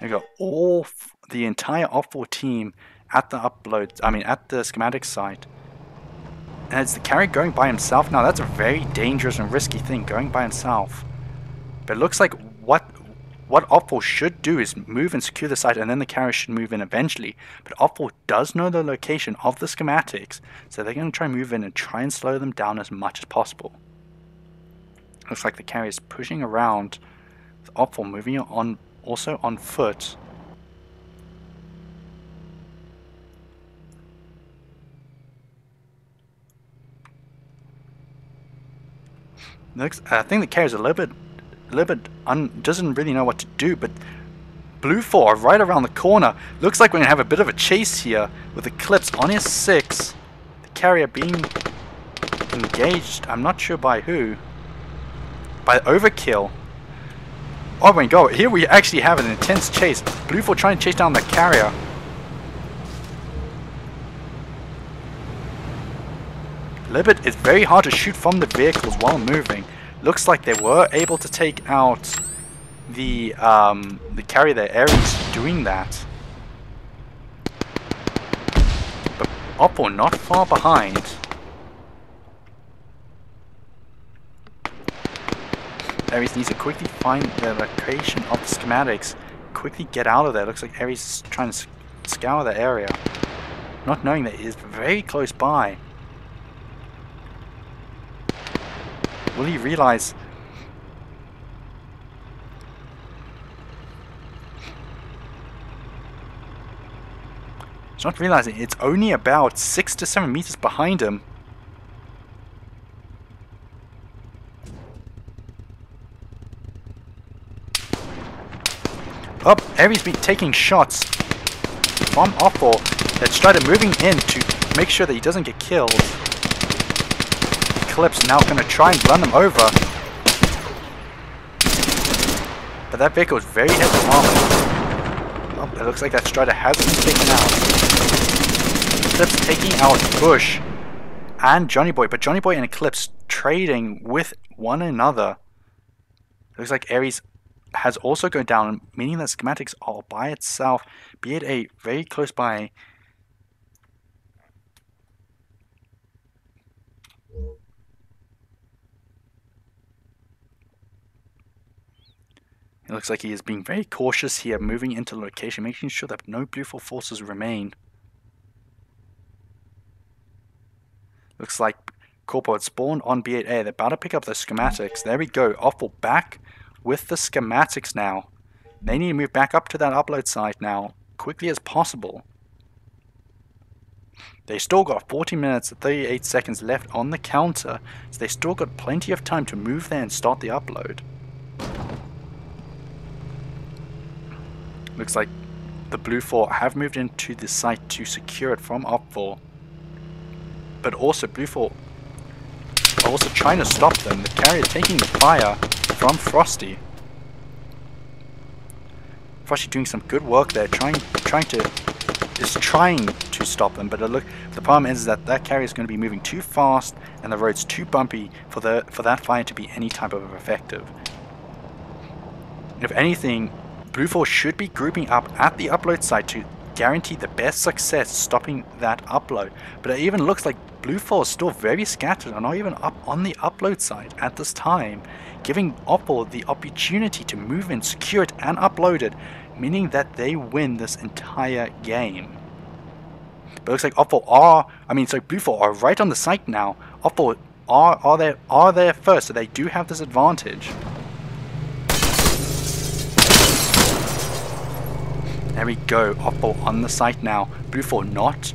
A: There you go. The entire Op4 team at the at the schematic site. And it's the carrier going by himself. Now that's a very dangerous and risky thing, going by himself. But it looks like what Op4 should do is move and secure the site, and then the carrier should move in eventually. But Op4 does know the location of the schematics, so they're going to try and move in and try and slow them down as much as possible. Looks like the carrier is pushing around, with Op4 moving on. Also on foot. I think the carrier's a little bit doesn't really know what to do, but Blue 4 right around the corner. Looks like we're gonna have a bit of a chase here with Eclipse on his 6. The carrier being engaged. I'm not sure by who. By Overkill. Oh my god, here we actually have an intense chase. Blue 4 trying to chase down the carrier. Libet, it's very hard to shoot from the vehicles while moving. Looks like they were able to take out the carrier there. Ares doing that. But Oppo not far behind. Ares needs to quickly find the location of the schematics, quickly get out of there. Looks like Ares is trying to scour the area, not knowing that it is very close by. Will he realize? He's not realizing it's only about 6 to 7 meters behind him. Up, Ares be taking shots from Oppo. That Strider moving in to make sure that he doesn't get killed. Eclipse now going to try and run them over. But that vehicle is very heavily armored. Oh, it looks like that Strider has been taken out. Eclipse taking out Bush and Johnny Boy. But Johnny Boy and Eclipse trading with one another. Looks like Ares has also gone down, meaning that schematics are by itself, be it a very close by. It looks like he is being very cautious here, moving into the location, making sure that no Blue 4 forces remain. Looks like Corporal had spawned on B8A. They're about to pick up the schematics. There we go. Offball back with the schematics now. They need to move back up to that upload site now, quickly as possible. They still got 40 minutes and 38 seconds left on the counter, so they still got plenty of time to move there and start the upload. Looks like the Blue 4 have moved into the site to secure it from Op 4. But also Blue 4 are also trying to stop them. The carrier taking the fire from Frosty. Frosty doing some good work there, trying to stop them, but the problem is that carrier is going to be moving too fast and the road's too bumpy for that fire to be any type of effective. If anything, Blue 4 should be grouping up at the upload site to guarantee the best success stopping that upload, but it even looks like Blue 4 is still very scattered and not even up on the upload site at this time, giving Oppo the opportunity to move in, secure it and upload it, meaning that they win this entire game. But it looks like Blue 4 are right on the site now. Oppo are there first, so they do have this advantage. There we go, Oppo on the site now. Blue 4 not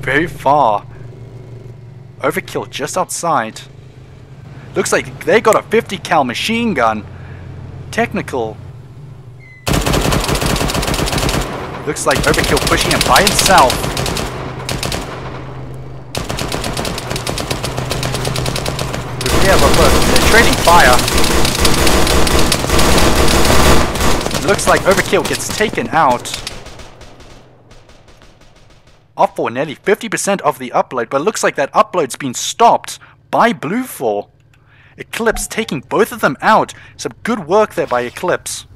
A: very far. Overkill just outside. Looks like they got a 50 cal machine gun. Technical. Looks like Overkill pushing him by himself. Yeah, but look, they're trading fire. Looks like Overkill gets taken out. Off for nearly 50% of the upload, but it looks like that upload's been stopped by Blue 4. Eclipse taking both of them out. Some good work there by Eclipse.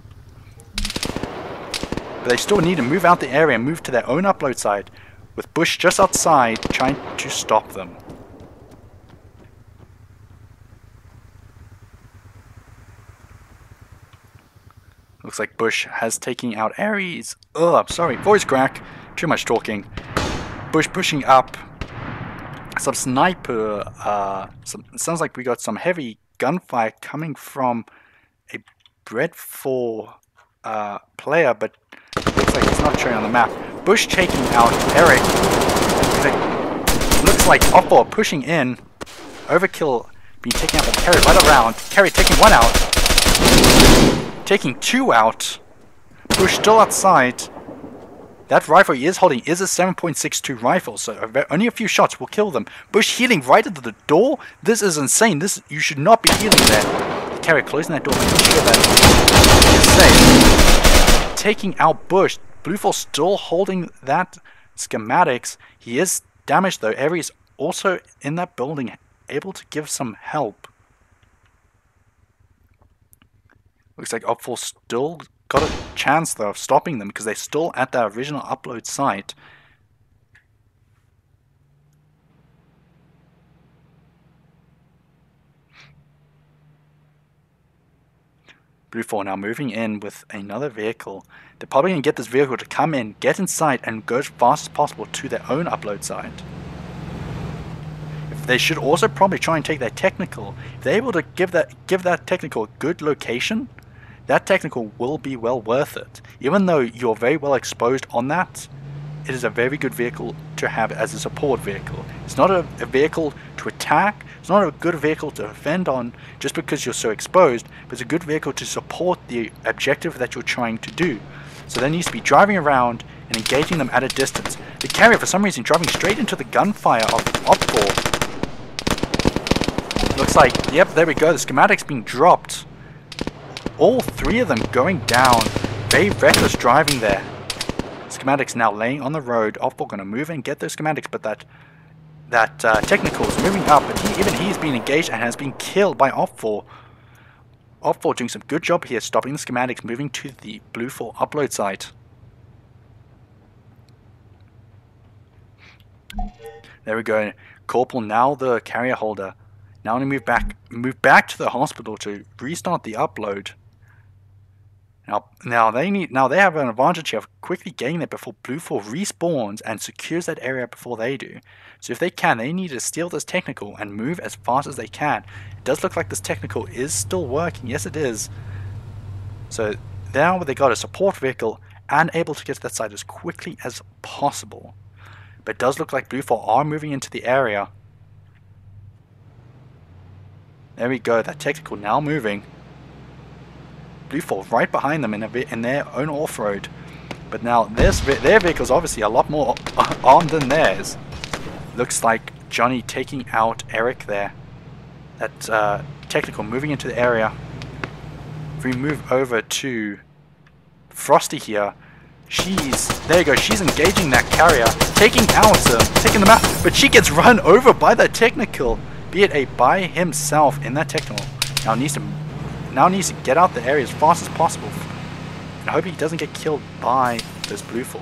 A: But they still need to move out the area and move to their own upload site, with Bush just outside trying to stop them. Looks like Bush has taken out Ares. Oh, I'm sorry, voice crack. Too much talking. Bush pushing up. Some sniper. It sounds like we got some heavy gunfire coming from a Bread 4 player, but looks like it's not showing on the map. Bush taking out Eric. Looks like Oppo pushing in. Overkill being taken out by Carry right around. Carry taking one out. Taking two out. Bush still outside. That rifle he is holding is a 7.62 rifle, so only a few shots will kill them. Bush healing right into the door? This is insane. You should not be healing there. The carrier closing that door, making sure that he is safe. Taking out Bush. Blue 4 still holding that schematics. He is damaged though. Ares also in that building, able to give some help. Looks like Op4 still got a chance though of stopping them because they're still at their original upload site. Blue 4 now moving in with another vehicle. They're probably going to get this vehicle to come in, get inside, and go as fast as possible to their own upload site. They should also probably try and take their technical. If they're able to give that technical a good location, that technical will be well worth it. Even though you're very well exposed on that, it is a very good vehicle to have as a support vehicle. It's not a vehicle to attack, it's not a good vehicle to defend on just because you're so exposed, but it's a good vehicle to support the objective that you're trying to do. So there needs to be driving around and engaging them at a distance. The carrier for some reason driving straight into the gunfire of Op4. Looks like, yep, there we go, the schematics being dropped. All three of them going down. Very reckless driving there. Schematics now laying on the road. Op4 going to move and get those schematics, but that technical is moving up, but he's been engaged and has been killed by Op4. Op4 doing some good job here, stopping the schematics, moving to the Blue 4 upload site. There we go. Corporal now the carrier holder. Now we move back to the hospital to restart the upload. Now they have an advantage here of quickly getting there before Blue 4 respawns and secures that area before they do. So if they can, they need to steal this technical and move as fast as they can. It does look like this technical is still working. Yes, it is. So now they got a support vehicle and able to get to that side as quickly as possible. But it does look like Blue 4 are moving into the area. There we go, that technical now moving. Blue 4 right behind them in their own off-road. But now their vehicle's obviously a lot more armed than theirs. Looks like Johnny taking out Eric there. That technical moving into the area. If we move over to Frosty here, there you go, she's engaging that carrier, taking them out, but she gets run over by that technical. Be it a by himself in that technical. Now needs to get out the area as fast as possible. And hope he doesn't get killed by this Blue 4.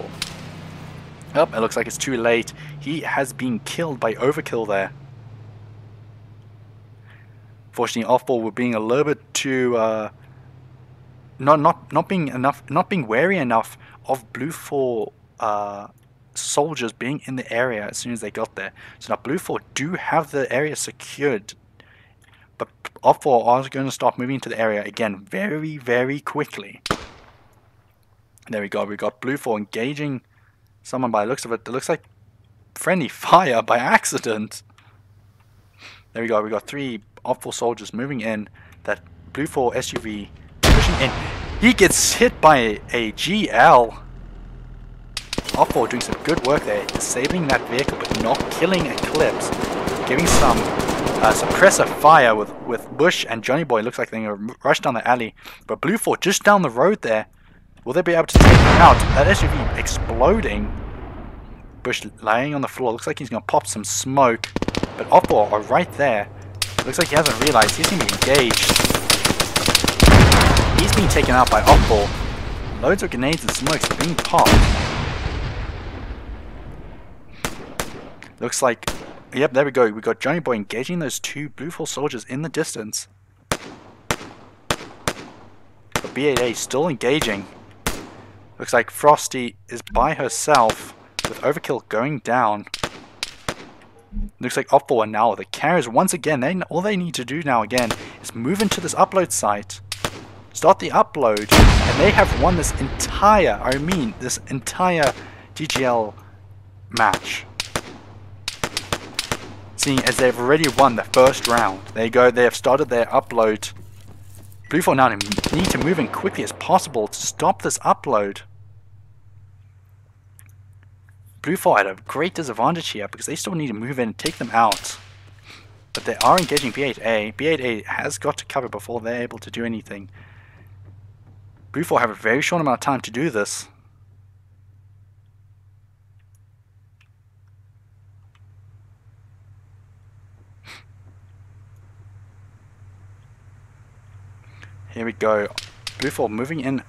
A: Oh, it looks like it's too late. He has been killed by overkill there. Fortunately, Off-Ball were being a little bit too not being wary enough of Blue 4 soldiers being in the area as soon as they got there. So now Blue 4 do have the area secured, but Off-Ball are going to start moving into the area again very, very quickly. There we go. We got Blue 4 engaging someone by the looks of it. It looks like friendly fire by accident. There we go. We got 3 Off-Ball soldiers moving in. That Blue 4 SUV pushing in. He gets hit by a GL. Off-Ball doing some good work there, disabling that vehicle but not killing Eclipse. Giving some suppressor fire with Bush and Johnny Boy. Looks like they're going to rush down the alley. But Blue 4 just down the road there. Will they be able to take him out? That SUV exploding. Bush laying on the floor. Looks like he's going to pop some smoke. But Off-Ball are right there. Looks like he hasn't realized he's going to be engaged. He's being taken out by Off-Ball. Loads of grenades and smokes are being popped. Looks like, yep, there we go. We got Johnny Boy engaging those 2 Blue 4 soldiers in the distance. But B8A still engaging. Looks like Frosty is by herself with Overkill going down. Looks like Off-Ball are now the carriers once again. All they need to do now again is move into this upload site, start the upload, and they have won this entire DGL match. Seeing as they've already won the first round. There you go, they have started their upload. Blue 4 now need to move in quickly as possible to stop this upload. Blue 4 had a great disadvantage here because they still need to move in and take them out. But they are engaging B8A. B8A has got to cover before they're able to do anything. Blue 4 have a very short amount of time to do this. Here we go. Blue 4 moving in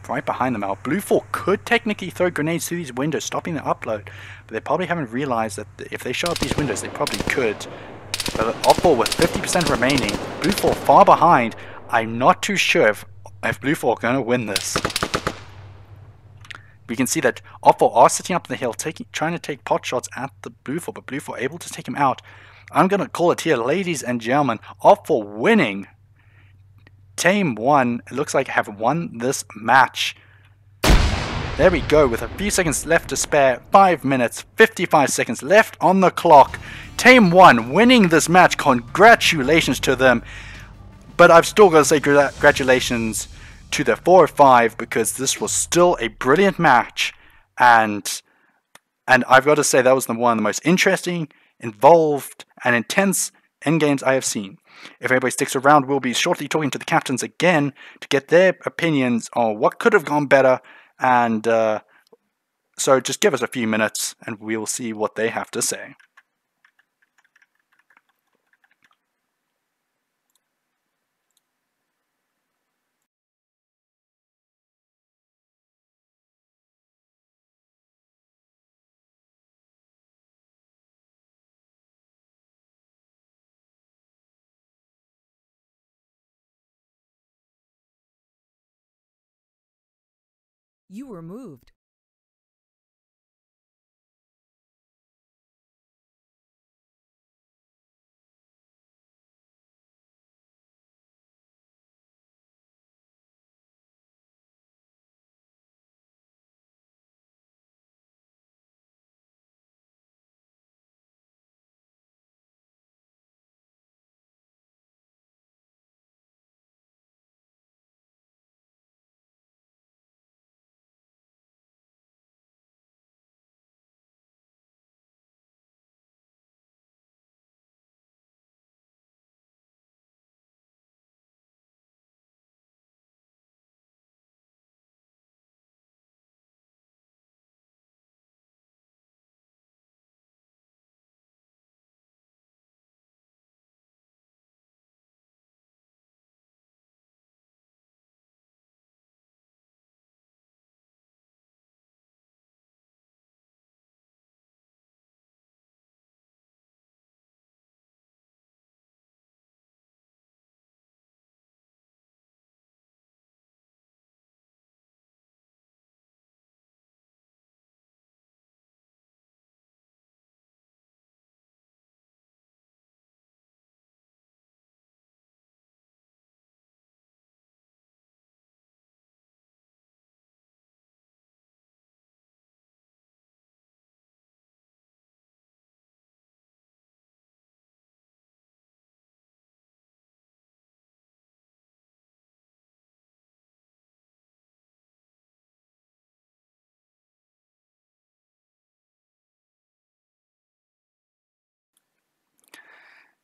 A: right behind them now. Blue 4 could technically throw grenades through these windows, stopping the upload, but they probably haven't realized that if they shot these windows, they probably could. But Off-Ball with 50% remaining, Blue 4 far behind. I'm not too sure if Blue 4 are going to win this. We can see that Off-Ball are sitting up on the hill, trying to take pot shots at the Blue 4, but Blue 4 able to take him out. I'm going to call it here, ladies and gentlemen. Off-Ball winning. Tame-One, it looks like have won this match. There we go, with a few seconds left to spare, 5 minutes, 55 seconds left on the clock. Tame-One winning this match, congratulations to them. But I've still got to say congratulations to the 4 or 5 because this was still a brilliant match. And I've got to say that was one of the most interesting, involved, and intense endgames I have seen. If anybody sticks around, we'll be shortly talking to the captains again to get their opinions on what could have gone better. And so just give us a few minutes and we'll see what they have to say.
D: You were moved.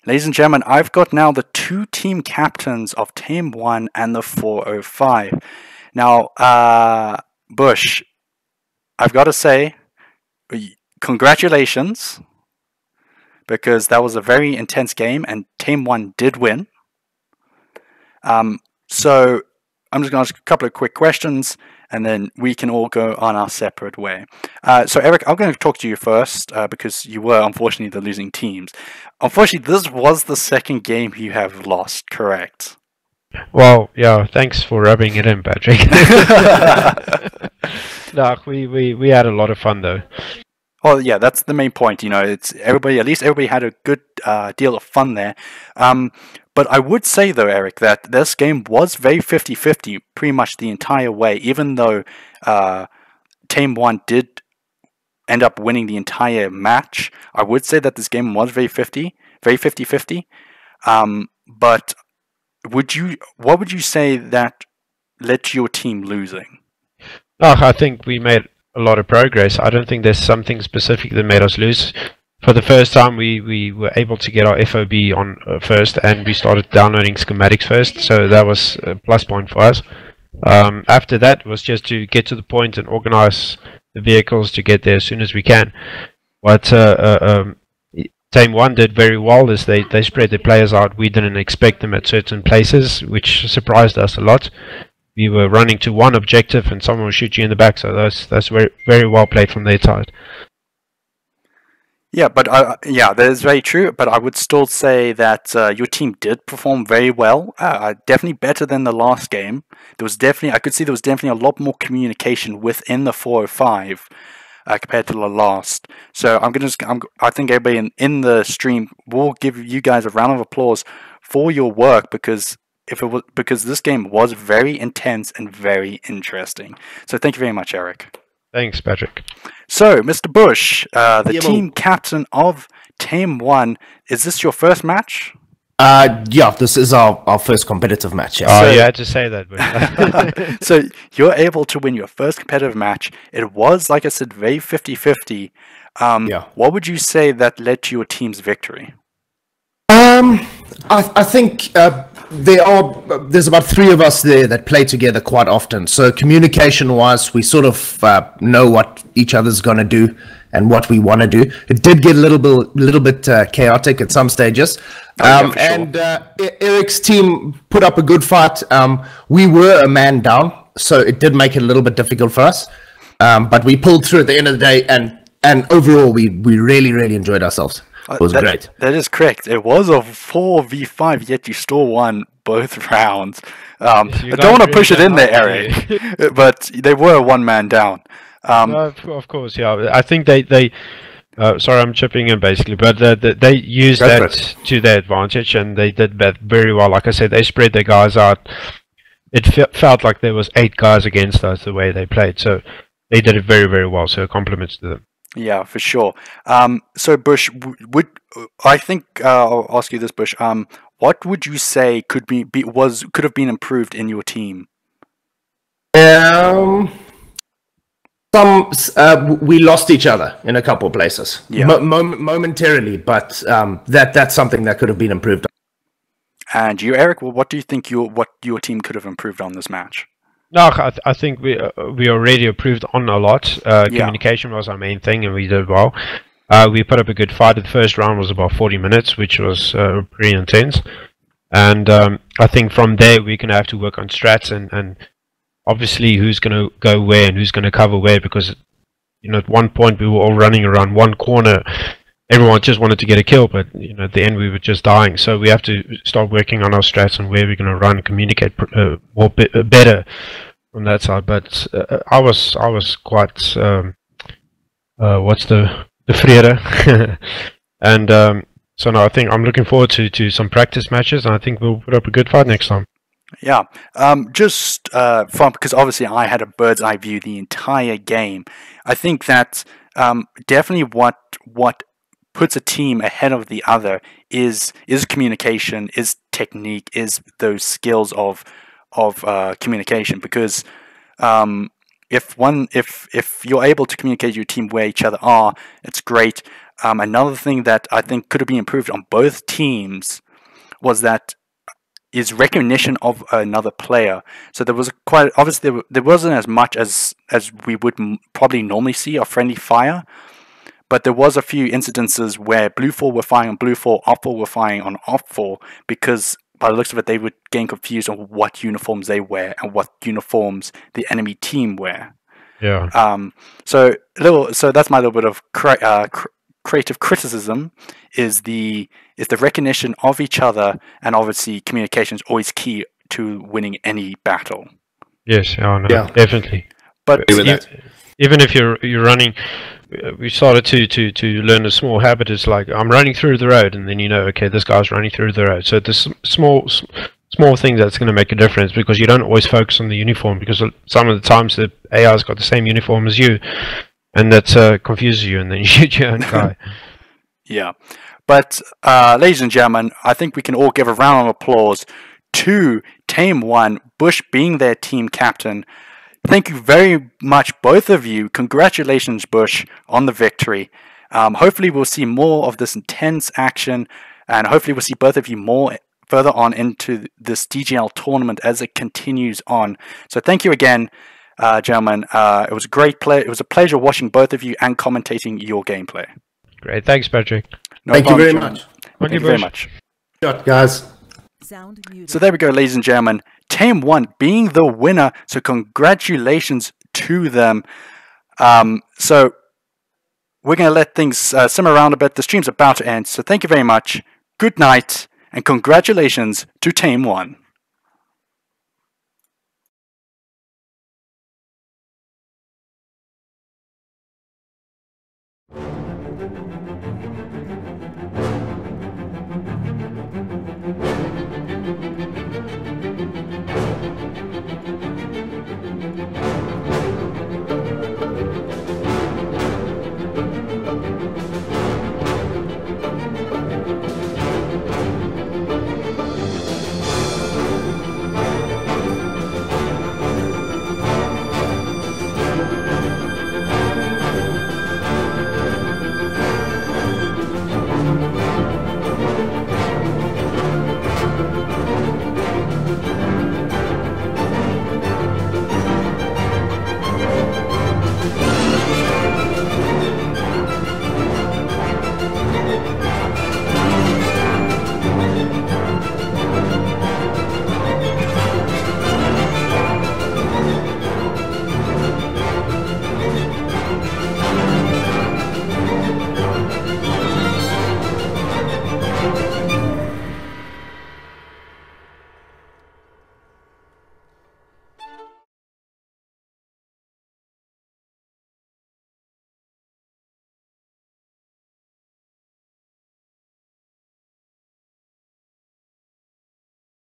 A: Ladies and gentlemen, I've got now the two team captains of Tame-One and the 405. Now, Bush, I've got to say, congratulations, because that was a very intense game, and Tame-One did win. So I'm just going to ask a couple of quick questions, and then we can all go on our separate way. So Eric, I'm going to talk to you first, because you were unfortunately the losing teams. Unfortunately, this was the second game you have lost, correct?
B: Well, yeah, thanks for rubbing it in, Patrick. No, we had a lot of fun though.
A: Well, yeah, that's the main point. You know, it's everybody. At least everybody had a good deal of fun there. But I would say though, Eric, that this game was very 50-50 pretty much the entire way. Even though Tame-One did end up winning the entire match, I would say that this game was very 50-50. But what would you say that led to your team losing?
B: Oh, I think we made a lot of progress. I don't think there's something specific that made us lose. For the first time, we were able to get our FOB on first, and we started downloading schematics first, so that was a plus point for us. After that was just to get to the point and organize the vehicles to get there as soon as we can. What Tame-One did very well is they spread their players out. We didn't expect them at certain places, which surprised us a lot. We were running to one objective and someone would shoot you in the back, so that's very, very well played from their side.
A: Yeah, but that is very true. But I would still say that your team did perform very well. Definitely better than the last game. I could see there was definitely a lot more communication within the 405 compared to the last. So I think everybody in the stream will give you guys a round of applause for your work, because this game was very intense and very interesting. So thank you very much, Eric.
B: Thanks, Patrick.
A: So, Mr. Bush, the team captain of Tame-One, is this your first match?
C: Yeah, this is our first competitive match. Yes.
B: Oh, you had to say that. But
A: So, you're able to win your first competitive match. It was, like I said, very 50-50.
C: Yeah.
A: What would you say that led to your team's victory?
C: I think there's about three of us there that play together quite often. So communication-wise, we sort of know what each other's going to do and what we want to do. It did get a little bit chaotic at some stages. And Eric's team put up a good fight. We were a man down, so it did make it a little bit difficult for us. But we pulled through at the end of the day, and overall, we really, really enjoyed ourselves. It was great.
A: That is correct. It was a 4v5, yet you still won both rounds. I don't want to push it in there, Eric, but they were one man down.
B: No, of course, yeah. I think they sorry, I'm chipping in basically, but they used that to their advantage, and they did that very well. Like I said, they spread their guys out. It felt like there was 8 guys against us the way they played, so they did it very, very well. So compliments to them.
A: Yeah, for sure. So Bush, I think I'll ask you this, Bush. What would you say could have been improved in your team?
C: We lost each other in a couple of places, momentarily, but that's something that could have been improved.
A: And you, Eric, well, what do you think what your team could have improved on this match?
B: No, I think we already improved on a lot. Communication was our main thing, and we did well. We put up a good fight. The first round was about 40 minutes, which was pretty intense. And I think from there we're going to have to work on strats and obviously who's going to go where and who's going to cover where, because at one point we were all running around one corner. Everyone just wanted to get a kill, but at the end we were just dying. So we have to start working on our strats and where we're going to run, communicate better on that side. But I was quite what's the frere, and so no, I think I'm looking forward to some practice matches, and I think we'll put up a good fight next time.
A: Yeah, just because obviously I had a bird's eye view the entire game. I think that definitely what puts a team ahead of the other is communication, is technique, is those skills of communication. Because if you're able to communicate your team where each other are, it's great. Another thing that I think could have been improved on both teams was recognition of another player. So there was obviously there wasn't as much as we would probably normally see of friendly fire. But there was a few incidences where Blue 4 were firing on Blue 4, Op 4 were firing on Op 4, because by the looks of it, they would get confused on what uniforms they wear and what uniforms the enemy team wear.
B: Yeah.
A: So that's my little bit of creative criticism is the recognition of each other, and obviously communication is always key to winning any battle.
B: Yes, definitely.
A: But
B: even if you're running, we started to learn a small habit. It's like I'm running through the road, and then okay, this guy's running through the road. So there's small things that's going to make a difference, because you don't always focus on the uniform, because some of the times the AI's got the same uniform as you, and that confuses you, and then you shoot your own guy.
A: Yeah, but ladies and gentlemen, I think we can all give a round of applause to Tame-One, Bush being their team captain. Thank you very much, both of you. Congratulations, Bush, on the victory. Hopefully we'll see more of this intense action, and hopefully we'll see both of you more further on into this DGL tournament as it continues on. So thank you again, gentlemen. It was a great play. It was a pleasure watching both of you and commentating your gameplay.
B: Great. Thanks, Patrick.
C: Thank you very much.
A: Thank you very much.
C: Shot, guys.
D: Sound muted.
A: So there we go, ladies and gentlemen. Tame-One being the winner, so congratulations to them. So we're going to let things simmer around a bit. The stream's about to end, so thank you very much. Good night, and congratulations to Tame-One.